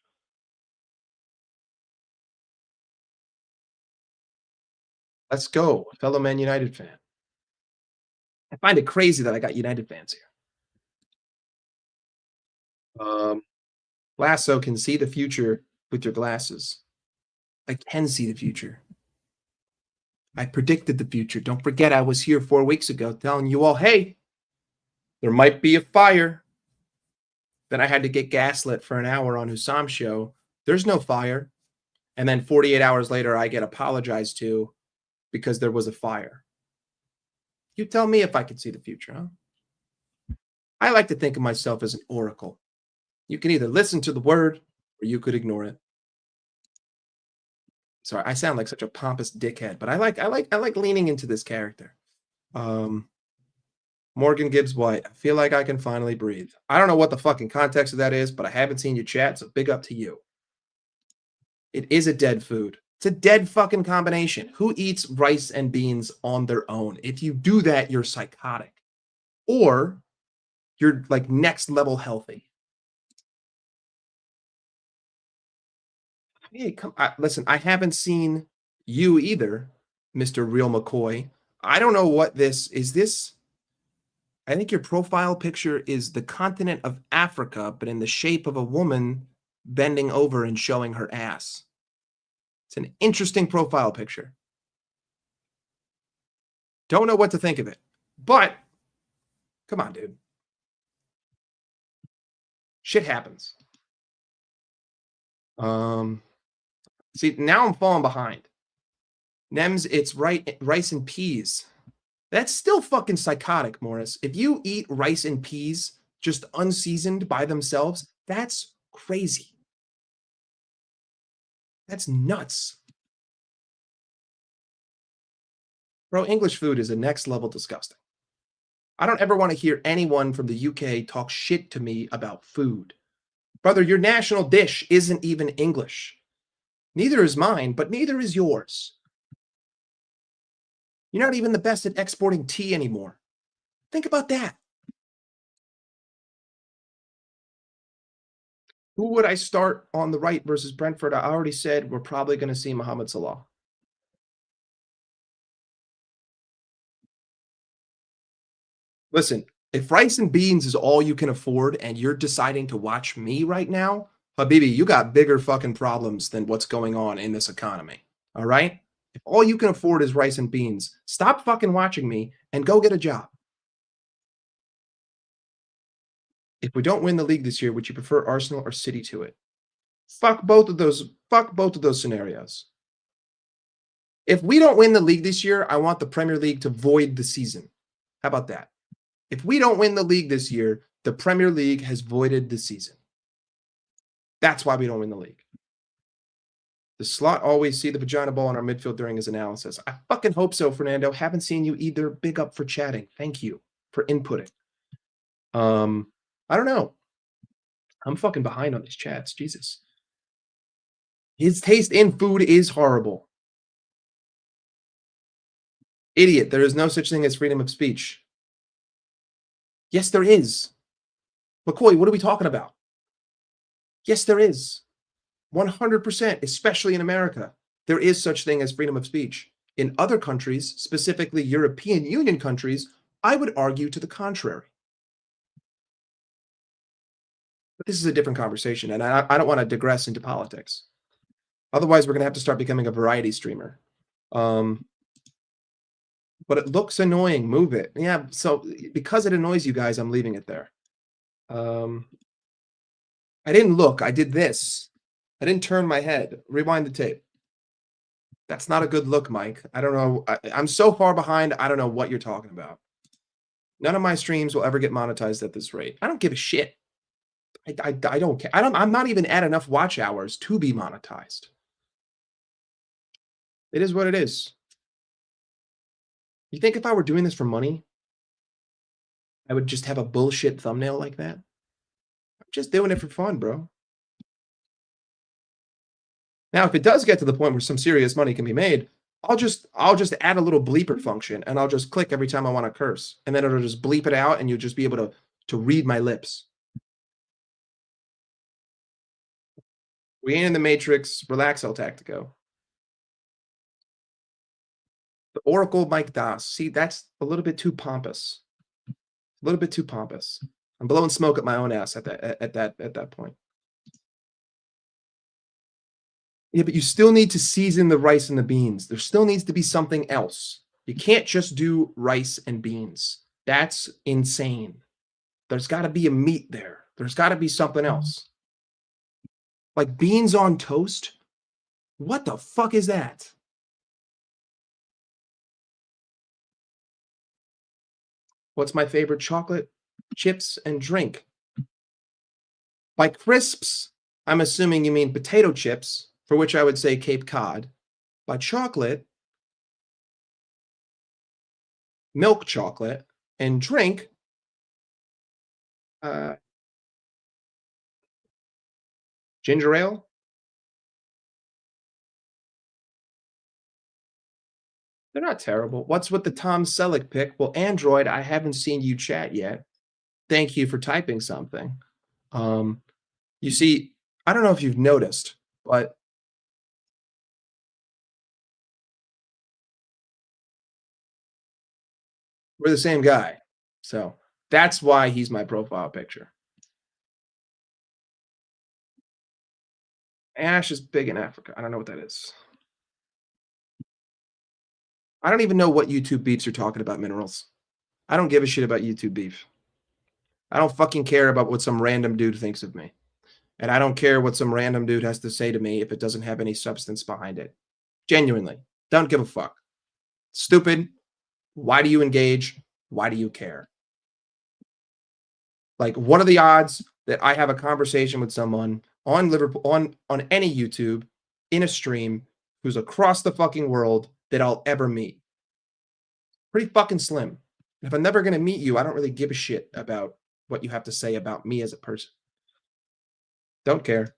Let's go, fellow Man United fan. I find it crazy that I got United fans here. Lasso can see the future with your glasses. I can see the future. I predicted the future. Don't forget, I was here 4 weeks ago telling you all, hey, there might be a fire. Then I had to get gaslit for an hour on Hussam's show. There's no fire. And then 48 hours later, I get apologized to because there was a fire. You tell me if I can see the future, huh? I like to think of myself as an oracle. You can either listen to the word or you could ignore it. Sorry, I sound like such a pompous dickhead, but I like leaning into this character. Morgan Gibbs White, I feel like I can finally breathe. I don't know what the fucking context of that is, but I haven't seen your chat, so big up to you. It is a dead food. It's a dead fucking combination. Who eats rice and beans on their own? If you do that, you're psychotic. Or you're like next level healthy. Hey, listen, I haven't seen you either, Mr. Real McCoy. I don't know what this is. This, I think your profile picture is the continent of Africa, but in the shape of a woman bending over and showing her ass. It's an interesting profile picture. Don't know what to think of it, but come on, dude. Shit happens. See, now I'm falling behind. Nems, it's rice and peas. That's still fucking psychotic, Morris. If you eat rice and peas just unseasoned by themselves, that's crazy. That's nuts. Bro, English food is a next level disgusting. I don't ever want to hear anyone from the UK talk shit to me about food. Brother, your national dish isn't even English. Neither is mine, but neither is yours. You're not even the best at exporting tea anymore. Think about that. Who would I start on the right versus Brentford? I already said we're probably going to see Mohamed Salah. Listen, if rice and beans is all you can afford and you're deciding to watch me right now, Habibi, you got bigger fucking problems than what's going on in this economy. All right? If all you can afford is rice and beans, stop fucking watching me and go get a job. If we don't win the league this year, would you prefer Arsenal or City to it? Fuck both of those scenarios. If we don't win the league this year, I want the Premier League to void the season. How about that? If we don't win the league this year, the Premier League has voided the season. That's why we don't win the league. The slot always see the vagina ball in our midfield during his analysis. I fucking hope so, Fernando. Haven't seen you either. Big up for chatting. Thank you for inputting. I don't know. I'm fucking behind on these chats. Jesus. His taste in food is horrible. Idiot. There is no such thing as freedom of speech. Yes, there is. McCoy, what are we talking about? Yes, there is. 100%, especially in America. There is such thing as freedom of speech. In other countries, specifically European Union countries, I would argue to the contrary. But this is a different conversation, and I don't want to digress into politics. Otherwise, we're going to have to start becoming a variety streamer. But it looks annoying. Move it. Yeah, so because it annoys you guys, I'm leaving it there. I didn't look. I did this. I didn't turn my head. Rewind the tape. That's not a good look, Mike. I don't know. I'm so far behind, I don't know what you're talking about. None of my streams will ever get monetized at this rate. I don't give a shit. I don't care. I'm not even at enough watch hours to be monetized. It is what it is. You think if I were doing this for money, I would just have a bullshit thumbnail like that? I'm just doing it for fun, bro. Now, if it does get to the point where some serious money can be made, I'll just add a little bleeper function, and I'll just click every time I want to curse, and then it'll just bleep it out, and you'll just be able to read my lips. We ain't in the Matrix. Relax, El Tactico. The Oracle Mike Das. See, that's a little bit too pompous. A little bit too pompous. I'm blowing smoke at my own ass at that point. Yeah, but you still need to season the rice and the beans. There still needs to be something else. You can't just do rice and beans. That's insane. There's got to be a meat there. There's got to be something else. Like beans on toast? What the fuck is that? What's my favorite chocolate? Chips and drink. By crisps, I'm assuming you mean potato chips, for which I would say Cape Cod. By chocolate, milk chocolate, and drink, ginger ale. They're not terrible. What's with the Tom Selleck pick? Well, Android, I haven't seen you chat yet. Thank you for typing something. You see, I don't know if you've noticed, but we're the same guy. So that's why he's my profile picture. Ash is big in Africa. I don't know what that is. I don't even know what YouTube beefs you're talking about, Minerals. I don't give a shit about YouTube beef. I don't fucking care about what some random dude thinks of me. And I don't care what some random dude has to say to me if it doesn't have any substance behind it. Genuinely. Don't give a fuck. Stupid. Why do you engage? Why do you care? Like, what are the odds that I have a conversation with someone on Liverpool, on any YouTube, in a stream, who's across the fucking world that I'll ever meet? Pretty fucking slim. If I'm never going to meet you, I don't really give a shit about what you have to say about me as a person. Don't care.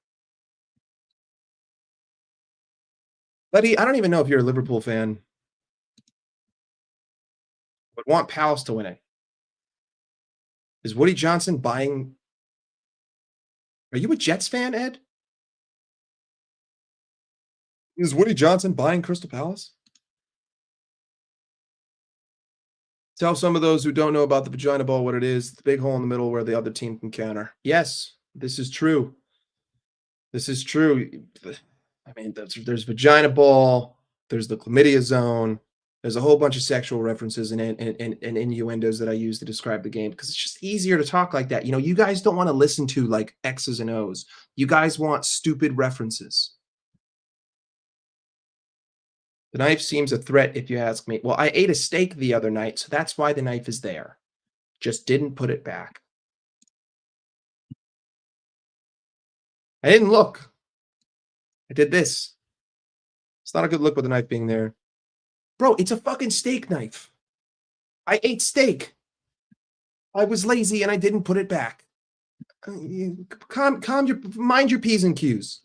Buddy, I don't even know if you're a Liverpool fan. Would want Palace to win it. Is Woody Johnson buying? Are you a Jets fan, Ed? Is Woody Johnson buying Crystal Palace? Tell some of those who don't know about the vagina ball what it is. The big hole in the middle where the other team can counter. Yes, this is true. This is true. I mean, there's vagina ball. There's the chlamydia zone. There's a whole bunch of sexual references and innuendos that I use to describe the game because it's just easier to talk like that. You know, you guys don't want to listen to like X's and O's. You guys want stupid references. The knife seems a threat if you ask me. Well, I ate a steak the other night, so that's why the knife is there. Just didn't put it back. I didn't look. I did this. It's not a good look with the knife being there. Bro, it's a fucking steak knife. I ate steak. I was lazy and I didn't put it back. Mind your P's and Q's.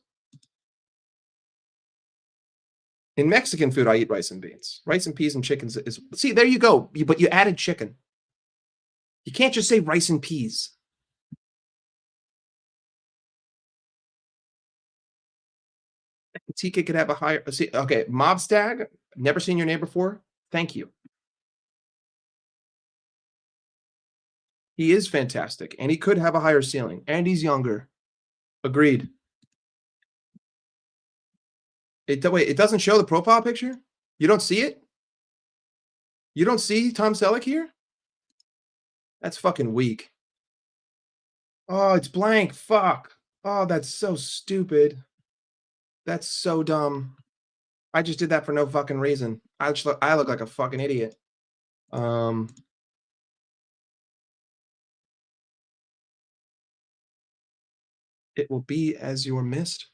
In Mexican food, I eat rice and beans. Rice and peas and chickens is... See, there you go. But you added chicken. You can't just say rice and peas. TK could have a higher... See, okay, Mobstag, never seen your name before. Thank you. He is fantastic, and he could have a higher ceiling, and he's younger. Agreed. Wait, it doesn't show the profile picture? You don't see it? You don't see Tom Selleck here? That's fucking weak. Oh, it's blank. Fuck. Oh, that's so stupid. That's so dumb. I just did that for no fucking reason. I look like a fucking idiot. It will be as you're missed.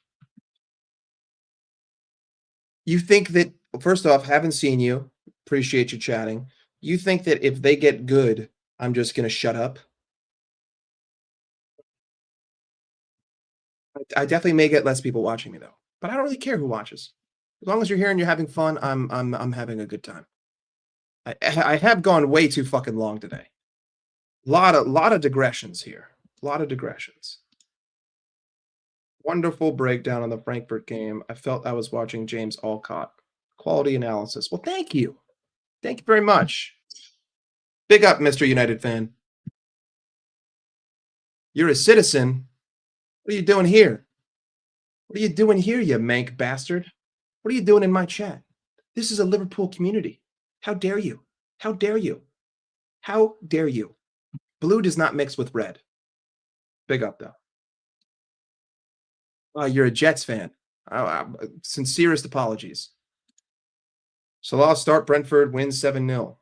You think that, first off, haven't seen you. Appreciate you chatting. You think that if they get good, I'm just going to shut up? I definitely may get less people watching me, though. But I don't really care who watches. As long as you're here and you're having fun, I'm having a good time. I have gone way too fucking long today. Lot of digressions here. A lot of digressions. Wonderful breakdown on the Frankfurt game. I felt I was watching James Alcott. Quality analysis. Well, thank you. Thank you very much. Big up, Mr. United fan. You're a citizen. What are you doing here? What are you doing here, you mank bastard? What are you doing in my chat? This is a Liverpool community. How dare you? How dare you? How dare you? Blue does not mix with red. Big up, though. You're a Jets fan. Sincerest apologies. Salah start Brentford, wins 7-0.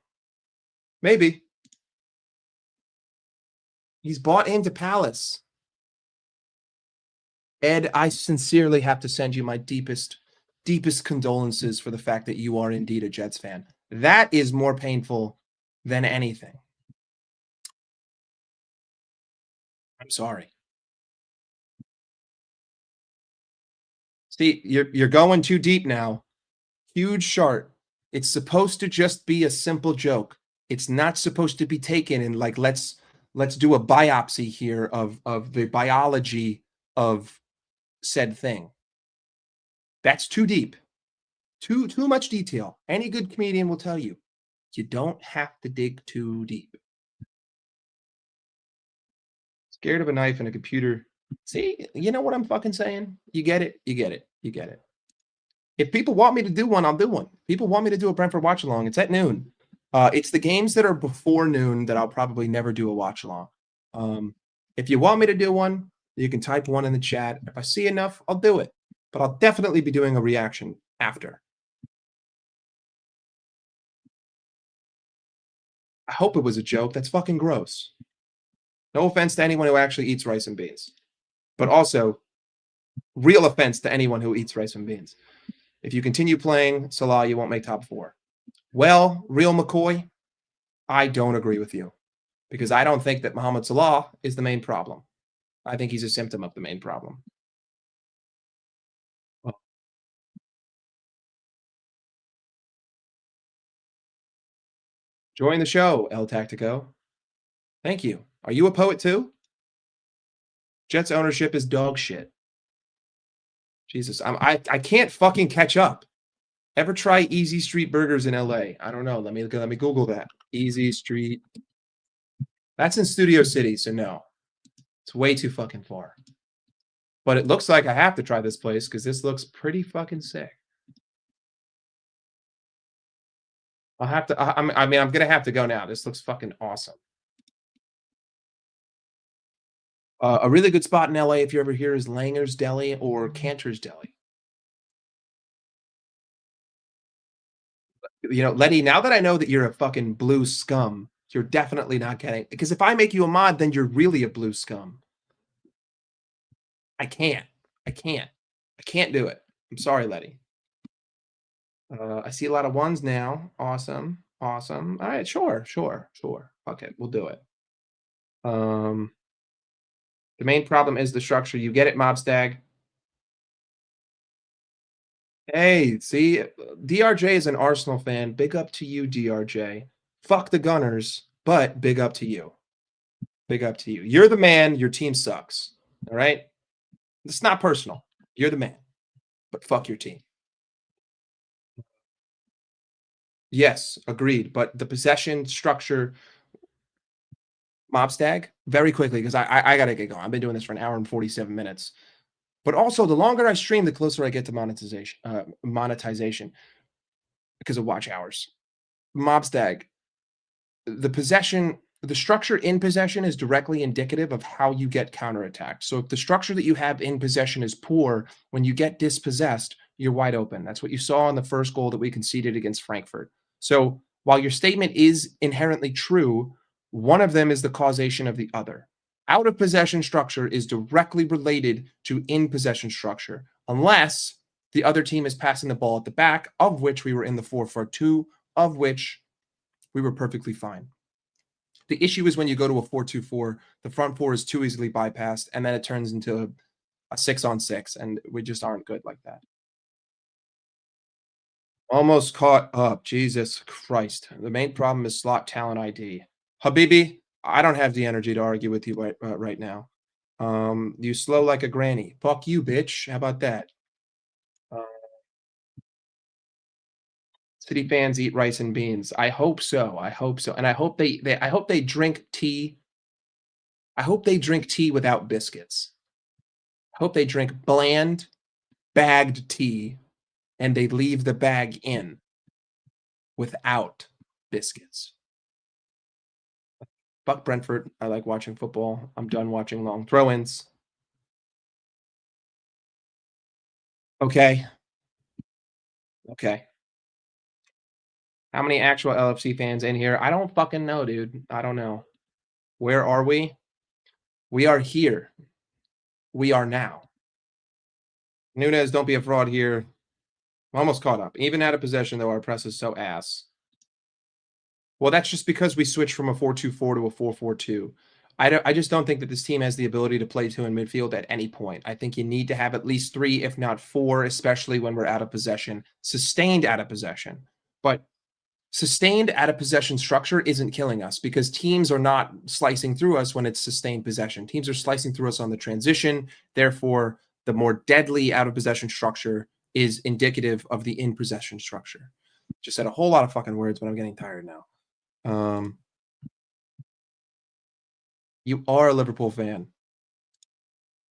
Maybe. He's bought into Palace. Ed, I sincerely have to send you my deepest condolences for the fact that you are indeed a Jets fan. That is more painful than anything. I'm sorry. See, you're going too deep now. Huge chart. It's supposed to just be a simple joke. It's not supposed to be taken and like let's do a biopsy here of the biology of said thing. That's too deep. Too much detail. Any good comedian will tell you. You don't have to dig too deep. Scared of a knife and a computer. See, you know what I'm fucking saying? You get it. You get it. You get it. If people want me to do one, I'll do one. People want me to do a Brentford watch along. It's at noon. It's the games that are before noon that I'll probably never do a watch along. If you want me to do one, you can type one in the chat. If I see enough, I'll do it. But I'll definitely be doing a reaction after. I hope it was a joke. That's fucking gross. No offense to anyone who actually eats rice and beans. But also, real offense to anyone who eats rice and beans. If you continue playing Salah, you won't make top 4. Well, real McCoy, I don't agree with you. Because I don't think that Mohamed Salah is the main problem. I think he's a symptom of the main problem. Well, join the show, El Tactico. Thank you. Are you a poet too? Jets ownership is dog shit. Jesus, I can't fucking catch up. Ever try Easy Street Burgers in LA? I don't know. Let me Google that. Easy Street. That's in Studio City, so no. It's way too fucking far. But it looks like I have to try this place because this looks pretty fucking sick. I'll have to. I'm gonna have to go now. This looks fucking awesome. A really good spot in LA, if you're ever here, is Langer's Deli or Cantor's Deli. You know, Letty, now that I know that you're a fucking blue scum, you're definitely not getting... Because if I make you a mod, then you're really a blue scum. I can't do it. I'm sorry, Letty. I see a lot of ones now. Awesome. Awesome. All right, sure. Fuck it. We'll do it. Um, the main problem is the structure. You get it, Mobstag. Hey, see, DRJ is an Arsenal fan. Big up to you, DRJ. Fuck the Gunners, but big up to you. Big up to you. You're the man. Your team sucks. All right? It's not personal. You're the man, but fuck your team. Yes, agreed. But the possession structure, Mobstag, very quickly, because I got to get going. I've been doing this for an hour and 47 minutes. But also, the longer I stream, the closer I get to monetization because of watch hours. Mobstag, the structure in possession is directly indicative of how you get counterattacked. So if the structure that you have in possession is poor, when you get dispossessed, you're wide open. That's what you saw in the first goal that we conceded against Frankfurt. So while your statement is inherently true, one of them is the causation of the other. Out of possession structure is directly related to in possession structure, unless the other team is passing the ball at the back, of which we were in the 4-4-2, of which we were perfectly fine. The issue is when you go to a 4-2-4, the front four is too easily bypassed, and then it turns into a 6-on-6, and we just aren't good like that. Almost caught up. Jesus Christ. The main problem is slot talent ID. Habibi, I don't have the energy to argue with you right now. You slow like a granny. Fuck you, bitch. How about that? City fans eat rice and beans. I hope so. I hope so. And I hope they drink tea. I hope they drink tea without biscuits. I hope they drink bland, bagged tea, and they leave the bag in without biscuits. Fuck Brentford. I like watching football. I'm done watching long throw-ins. Okay. How many actual LFC fans in here? I don't fucking know, dude. I don't know. Where are we? We are here. We are now. Nunez, don't be a fraud here. I'm almost caught up. Even out of possession, though, our press is so ass. Well, that's just because we switched from a 4-2-4 to a 4-4-2. I just don't think that this team has the ability to play two in midfield at any point. I think you need to have at least 3, if not 4, especially when we're out of possession. Sustained out of possession. But sustained out of possession structure isn't killing us because teams are not slicing through us when it's sustained possession. Teams are slicing through us on the transition. Therefore, the more deadly out of possession structure is indicative of the in possession structure. Just said a whole lot of fucking words, but I'm getting tired now. You are a Liverpool fan.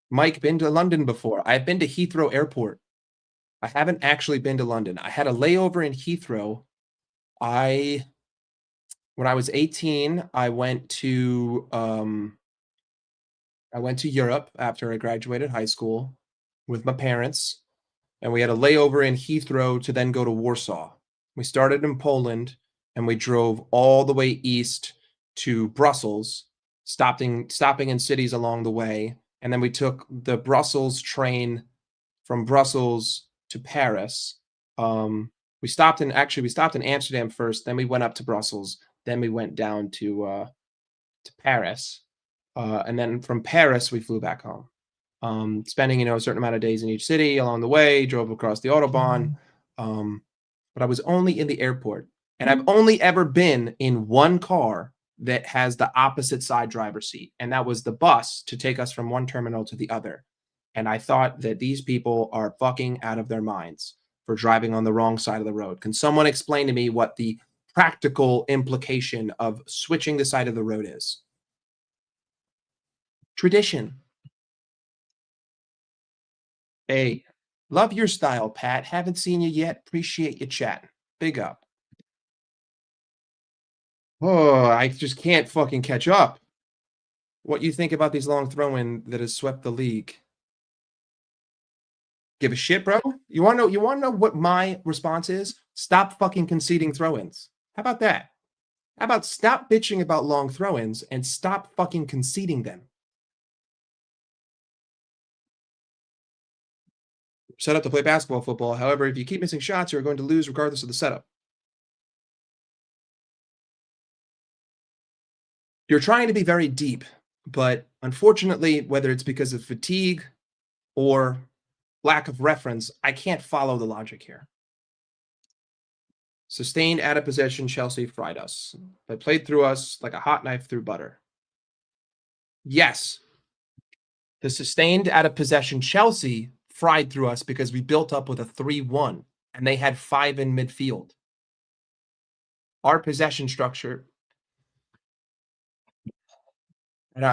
Mike, been to London before. I've been to Heathrow Airport. I haven't actually been to London. I had a layover in Heathrow. When I was 18, I went to Europe after I graduated high school with my parents, and we had a layover in Heathrow to then go to Warsaw. We started in Poland, and we drove all the way east to Brussels, stopping in cities along the way, and then we took the Brussels train from Brussels to Paris. We stopped in Amsterdam first, then we went up to Brussels, then we went down to Paris, and then from Paris we flew back home. Spending a certain amount of days in each city along the way, drove across the Autobahn, but I was only in the airport, and I've only ever been in one car that has the opposite side driver's seat, and that was the bus to take us from one terminal to the other. And I thought that these people are fucking out of their minds for driving on the wrong side of the road. Can someone explain to me what the practical implication of switching the side of the road is? Tradition. Hey, love your style, Pat. Haven't seen you yet. Appreciate you chatting. Big up. Oh, I just can't fucking catch up. What you think about these long throw-in that has swept the league? Give a shit, bro? You want to know what my response is? Stop fucking conceding throw-ins. How about that? How about stop bitching about long throw-ins and stop fucking conceding them? set up to play basketball, football. However, if you keep missing shots, you're going to lose regardless of the setup. You're trying to be very deep, but unfortunately, whether it's because of fatigue or lack of reference, I can't follow the logic here. Sustained out of possession, Chelsea fried us. They played through us like a hot knife through butter. Yes, the sustained out of possession Chelsea fried through us because we built up with a 3-1 and they had 5 in midfield. Our possession structure, and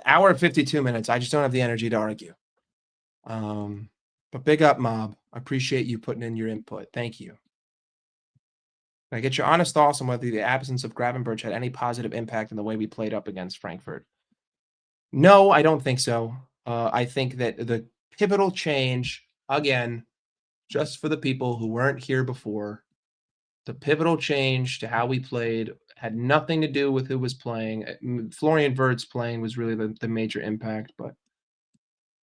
hour and 52 minutes, I just don't have the energy to argue. But big up, Mob. I appreciate you putting in your input. Thank you. Can I get your honest thoughts on whether the absence of Gravenberch had any positive impact in the way we played up against Frankfurt? No, I don't think so. I think that the pivotal change, again, just for the people who weren't here before, the pivotal change to how we played had nothing to do with who was playing. Florian Wirtz playing was really the major impact, but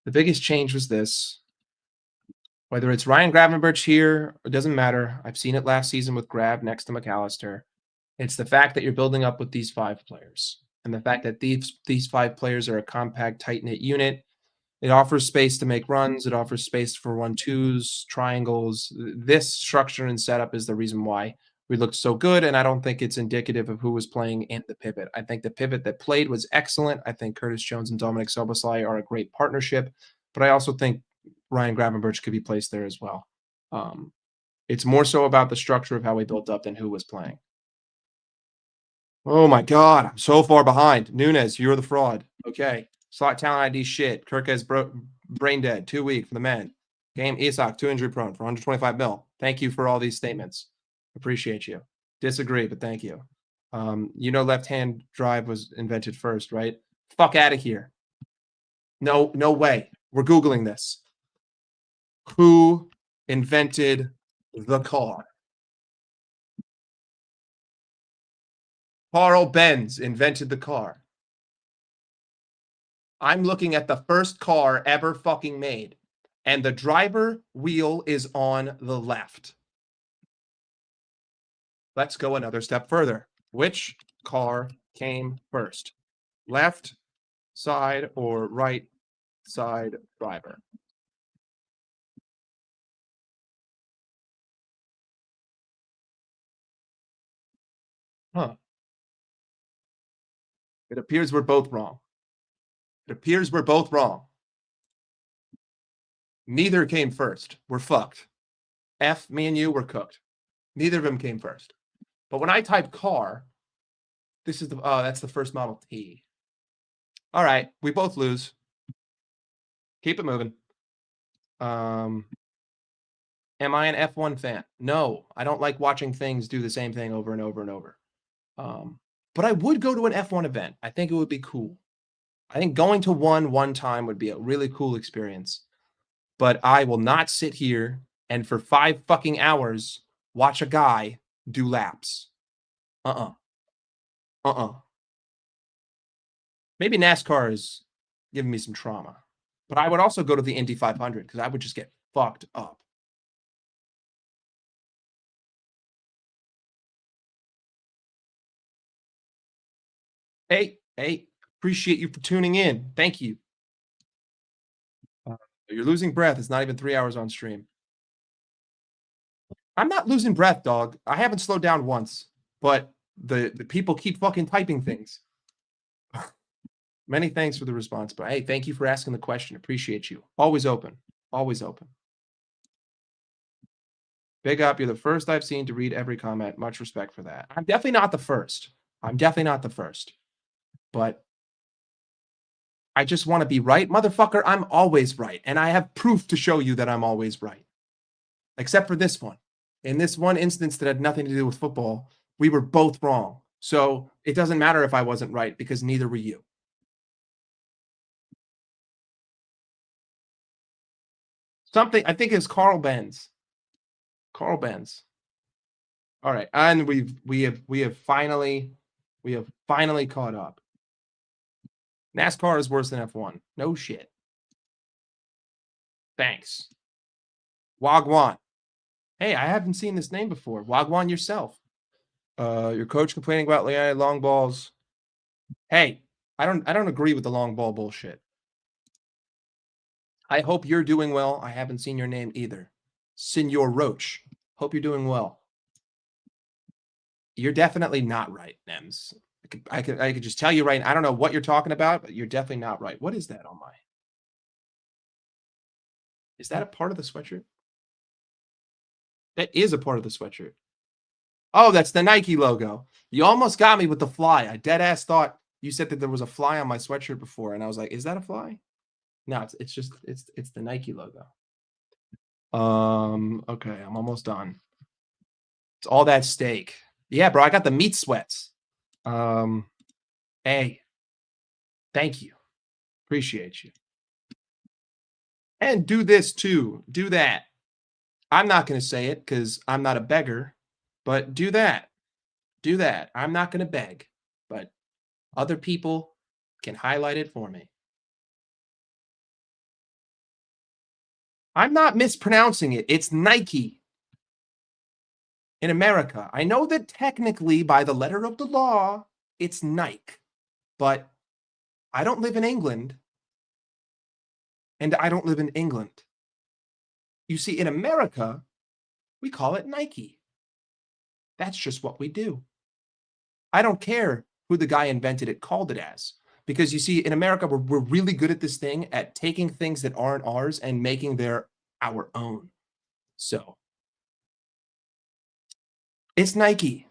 the biggest change was this. Whether it's Ryan Gravenberch here, it doesn't matter. I've seen it last season with Grav next to McAllister. It's the fact that you're building up with these 5 players. And the fact that these 5 players are a compact, tight-knit unit. It offers space to make runs. It offers space for 1-2s, triangles. This structure and setup is the reason why we looked so good, and I don't think it's indicative of who was playing in the pivot. I think the pivot that played was excellent. I think Curtis Jones and Dominic Soboslai are a great partnership, but I also think Ryan Gravenberch could be placed there as well. It's more so about the structure of how we built up than who was playing. Oh my God, I'm so far behind. Nunes, you're the fraud. Okay. Slot talent ID shit. Kirk has brain dead. 2 week for the men. Game Isak, 2 injury prone for 125 mil. Thank you for all these statements. Appreciate you. Disagree, but thank you. Left-hand drive was invented first, right? Fuck out of here. No way. We're Googling this. Who invented the car? Carl Benz invented the car. I'm looking at the first car ever fucking made, and the driver wheel is on the left. Let's go another step further. Which car came first? Left side or right side driver? Huh. It appears we're both wrong. Neither came first. We're fucked. Me and you were cooked. Neither of them came first. But when I type car, this is that's the first Model T. All right, we both lose. Keep it moving. Am I an F1 fan? No, I don't like watching things do the same thing over and over and over. But I would go to an F1 event. I think it would be cool. I think going to one time would be a really cool experience. But I will not sit here and for 5 fucking hours watch a guy do laps. Maybe NASCAR is giving me some trauma. But I would also go to the Indy 500 because I would just get fucked up. Hey, appreciate you for tuning in. Thank you. You're losing breath. It's not even 3 hours on stream. I'm not losing breath, dog. I haven't slowed down once, but the people keep fucking typing things. Many thanks for the response, but hey, thank you for asking the question. Appreciate you. Always open. Always open. Big up. You're the first I've seen to read every comment. Much respect for that. I'm definitely not the first. But I just want to be right. Motherfucker, I'm always right. And I have proof to show you that I'm always right. Except for this one. In this one instance that had nothing to do with football, we were both wrong. So it doesn't matter if I wasn't right because neither were you. Something, I think it's Carl Benz. All right. And we have finally caught up. NASCAR is worse than F1. No shit. Thanks. Wagwan. Hey, I haven't seen this name before. Wagwan yourself. Your coach complaining about long balls. Hey, I don't agree with the long ball bullshit. I hope you're doing well. I haven't seen your name either. Senor Roach. Hope you're doing well. You're definitely not right, Nems. I could just tell you right. I don't know what you're talking about, but you're definitely not right. What is that on my? Is that a part of the sweatshirt? That is a part of the sweatshirt. Oh, that's the Nike logo. You almost got me with the fly. I dead ass thought you said that there was a fly on my sweatshirt before, and I was like, is that a fly? No, it's just it's the Nike logo. Okay, I'm almost done. It's all that steak. Yeah, bro, I got the meat sweats. Hey, thank you. Appreciate you. And do this too. Do that. I'm not going to say it because I'm not a beggar, but do that. Do that. I'm not going to beg, but other people can highlight it for me. I'm not mispronouncing it. It's Nike in America. I know that technically, by the letter of the law, it's Nike, but I don't live in England, and I don't live in England. You see, in America, we call it Nike. That's just what we do. I don't care who the guy invented it, called it as. Because you see, in America, we're really good at this thing, at taking things that aren't ours and making them our own. So, it's Nike.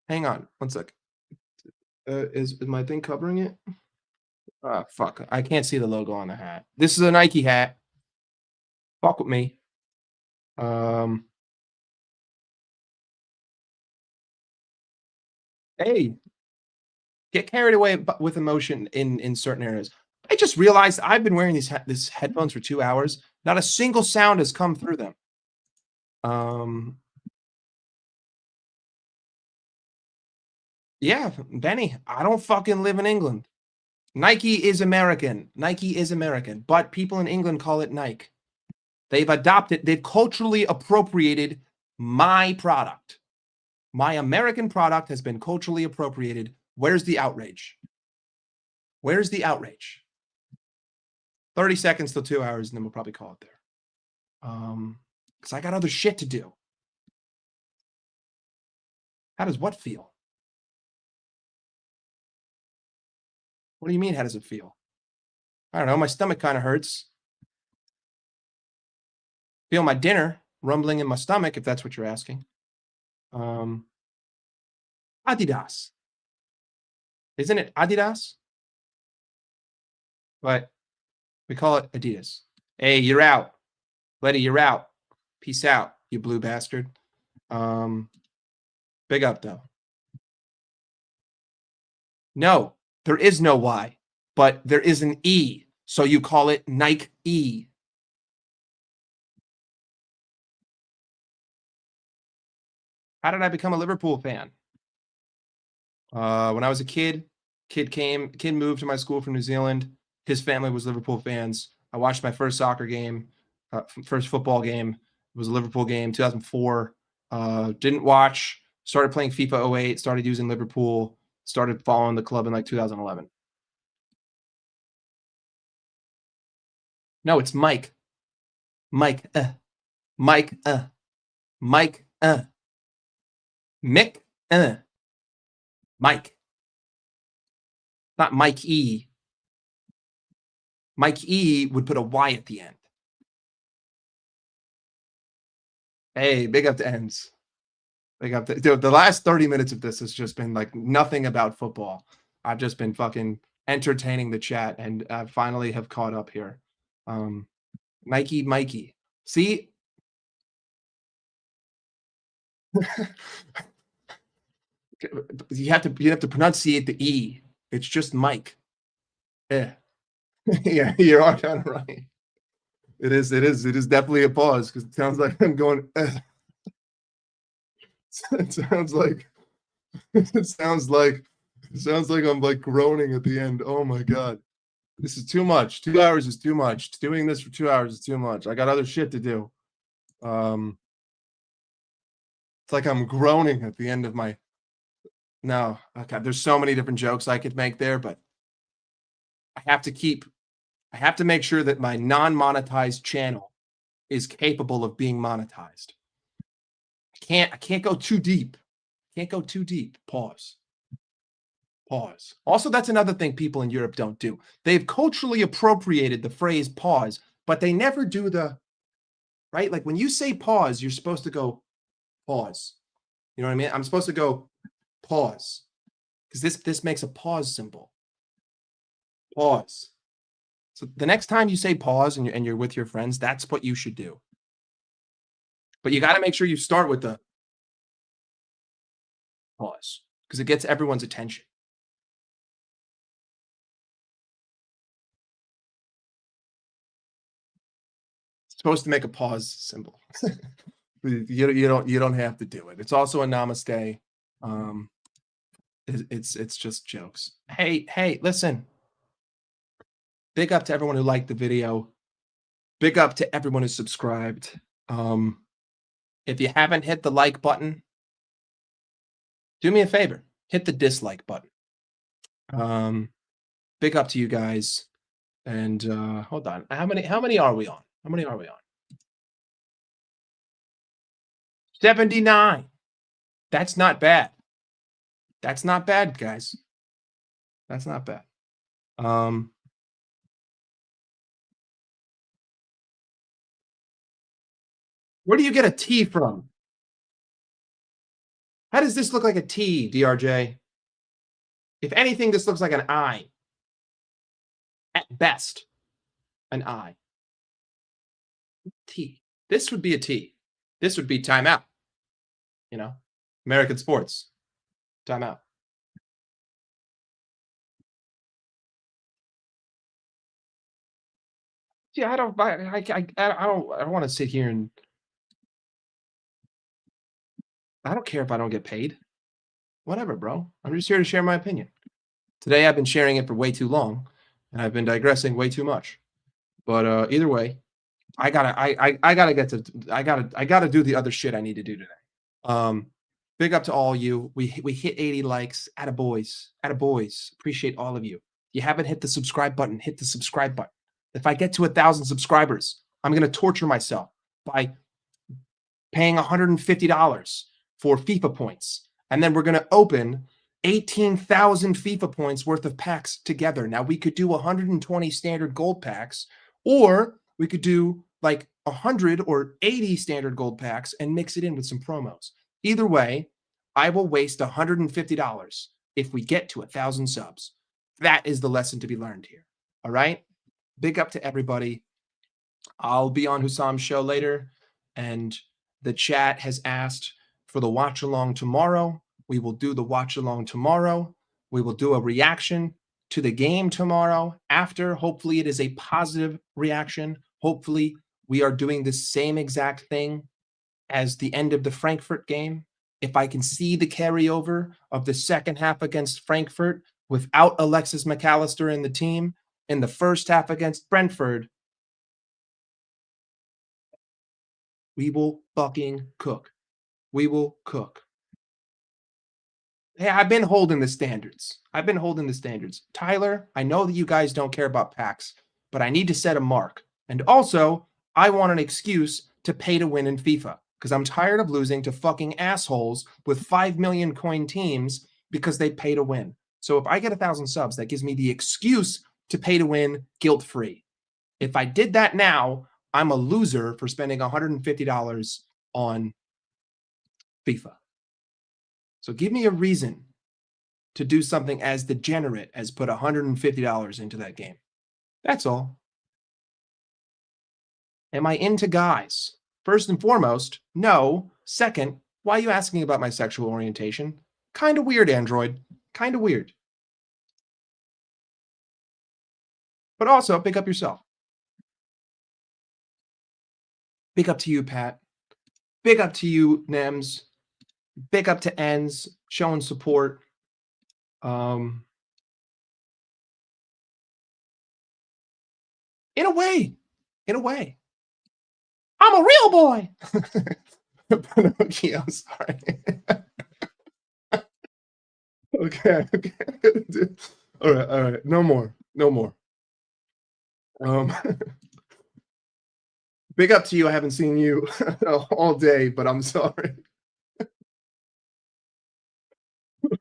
Hang on, one sec. Is my thing covering it? Ah, fuck. I can't see the logo on the hat. This is a Nike hat. Fuck with me. Hey, get carried away with emotion in certain areas. I just realized I've been wearing these headphones for 2 hours. Not a single sound has come through them. Yeah, Benny, I don't fucking live in England. Nike is American. Nike is American, but people in England call it Nike. They've culturally appropriated my product. My American product has been culturally appropriated. Where's the outrage? Where's the outrage? 30 seconds till 2 hours, and then we'll probably call it there. Because I got other shit to do. How does what feel? What do you mean, how does it feel? I don't know. My stomach kind of hurts. Feel my dinner rumbling in my stomach, if that's what you're asking. Adidas. Isn't it Adidas? But we call it Adidas. Hey, you're out. Letty, you're out. Peace out, you blue bastard. Big up, though. No, there is no Y, but there is an E. So you call it Nike E. How did I become a Liverpool fan? When I was a kid moved to my school from New Zealand. His family was Liverpool fans. I watched my first soccer game, first football game. It was a Liverpool game, 2004. Didn't watch, started playing FIFA 08, started using Liverpool, started following the club in like 2011. No, it's Mike. Mike, Mike, Mike, Mick, Mike. Not Mike E. Mike E would put a Y at the end. Hey, big up to ends. Big up to the last 30 minutes of this has just been like nothing about football. I've just been fucking entertaining the chat, and I finally have caught up here. Nike Mikey. See? You have to pronunciate the E. It's just Mike. Yeah. Yeah, you are kind of right. It is definitely a pause because it sounds like I'm going. It sounds like I'm like groaning at the end. Oh my god. This is too much. 2 hours is too much. Doing this for 2 hours is too much. I got other shit to do. It's like I'm groaning at the end of my. No, okay. There's so many different jokes I could make there, but I have to make sure that my non-monetized channel is capable of being monetized. I can't go too deep. Can't go too deep. Pause. Also, that's another thing people in Europe don't do. They've culturally appropriated the phrase pause, but they never do the right. Like when you say pause, you're supposed to go pause. You know what I mean? I'm supposed to go pause because this makes a pause symbol. Pause. So the next time you say pause and you're with your friends, that's what you should do. But you got to make sure you start with the pause because it gets everyone's attention. It's supposed to make a pause symbol. you don't have to do it. It's also a namaste. It's just jokes. Hey, listen. Big up to everyone who liked the video. Big up to everyone who subscribed. If you haven't hit the like button, do me a favor. Hit the dislike button. Big up to you guys. And hold on. How many are we on? How many are we on? 79. That's not bad. That's not bad, guys. That's not bad. Where do you get a T from? How does this look like a T, DRJ? If anything, this looks like an I. At best, an I. T. This would be a T. This would be timeout. You know, American sports. Timeout. Yeah, I don't want to sit here and I don't care if I don't get paid. Whatever, bro. I'm just here to share my opinion. Today I've been sharing it for way too long, and I've been digressing way too much. But either way, I gotta do the other shit I need to do today. Big up to all you. We hit 80 likes. Attaboys. Appreciate all of you. If you haven't hit the subscribe button, hit the subscribe button. If I get to 1,000 subscribers, I'm gonna torture myself by paying $150 for FIFA points. And then we're going to open 18,000 FIFA points worth of packs together. Now, we could do 120 standard gold packs, or we could do like 100 or 80 standard gold packs and mix it in with some promos. Either way, I will waste $150 if we get to 1,000 subs. That is the lesson to be learned here. All right? Big up to everybody. I'll be on Hussam's show later, and the chat has asked for the watch along tomorrow. We will do the watch along tomorrow. We will do a reaction to the game tomorrow after. Hopefully, it is a positive reaction. Hopefully, we are doing the same exact thing as the end of the Frankfurt game. If I can see the carryover of the second half against Frankfurt without Alexis McAllister in the team in the first half against Brentford, we will fucking cook. We will cook. Hey, I've been holding the standards. Tyler, I know that you guys don't care about packs, but I need to set a mark. And also, I want an excuse to pay to win in FIFA because I'm tired of losing to fucking assholes with 5 million coin teams because they pay to win. So if I get 1,000 subs, that gives me the excuse to pay to win guilt-free. If I did that now, I'm a loser for spending $150 on FIFA. So give me a reason to do something as degenerate as put $150 into that game. That's all. Am I into guys? First and foremost, no. Second, why are you asking about my sexual orientation? Kind of weird, Android. Kind of weird. But also, pick up yourself. Big up to you, Pat. Big up to you, Nems. Big up to Ends, showing support. In a way. In a way. I'm a real boy. Pinocchio, sorry. Okay, okay. All right. No more. No more. Um, big up to you. I haven't seen you all day, but I'm sorry.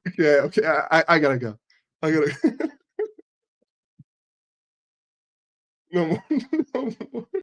Okay, okay. I gotta go. I gotta no more. No more.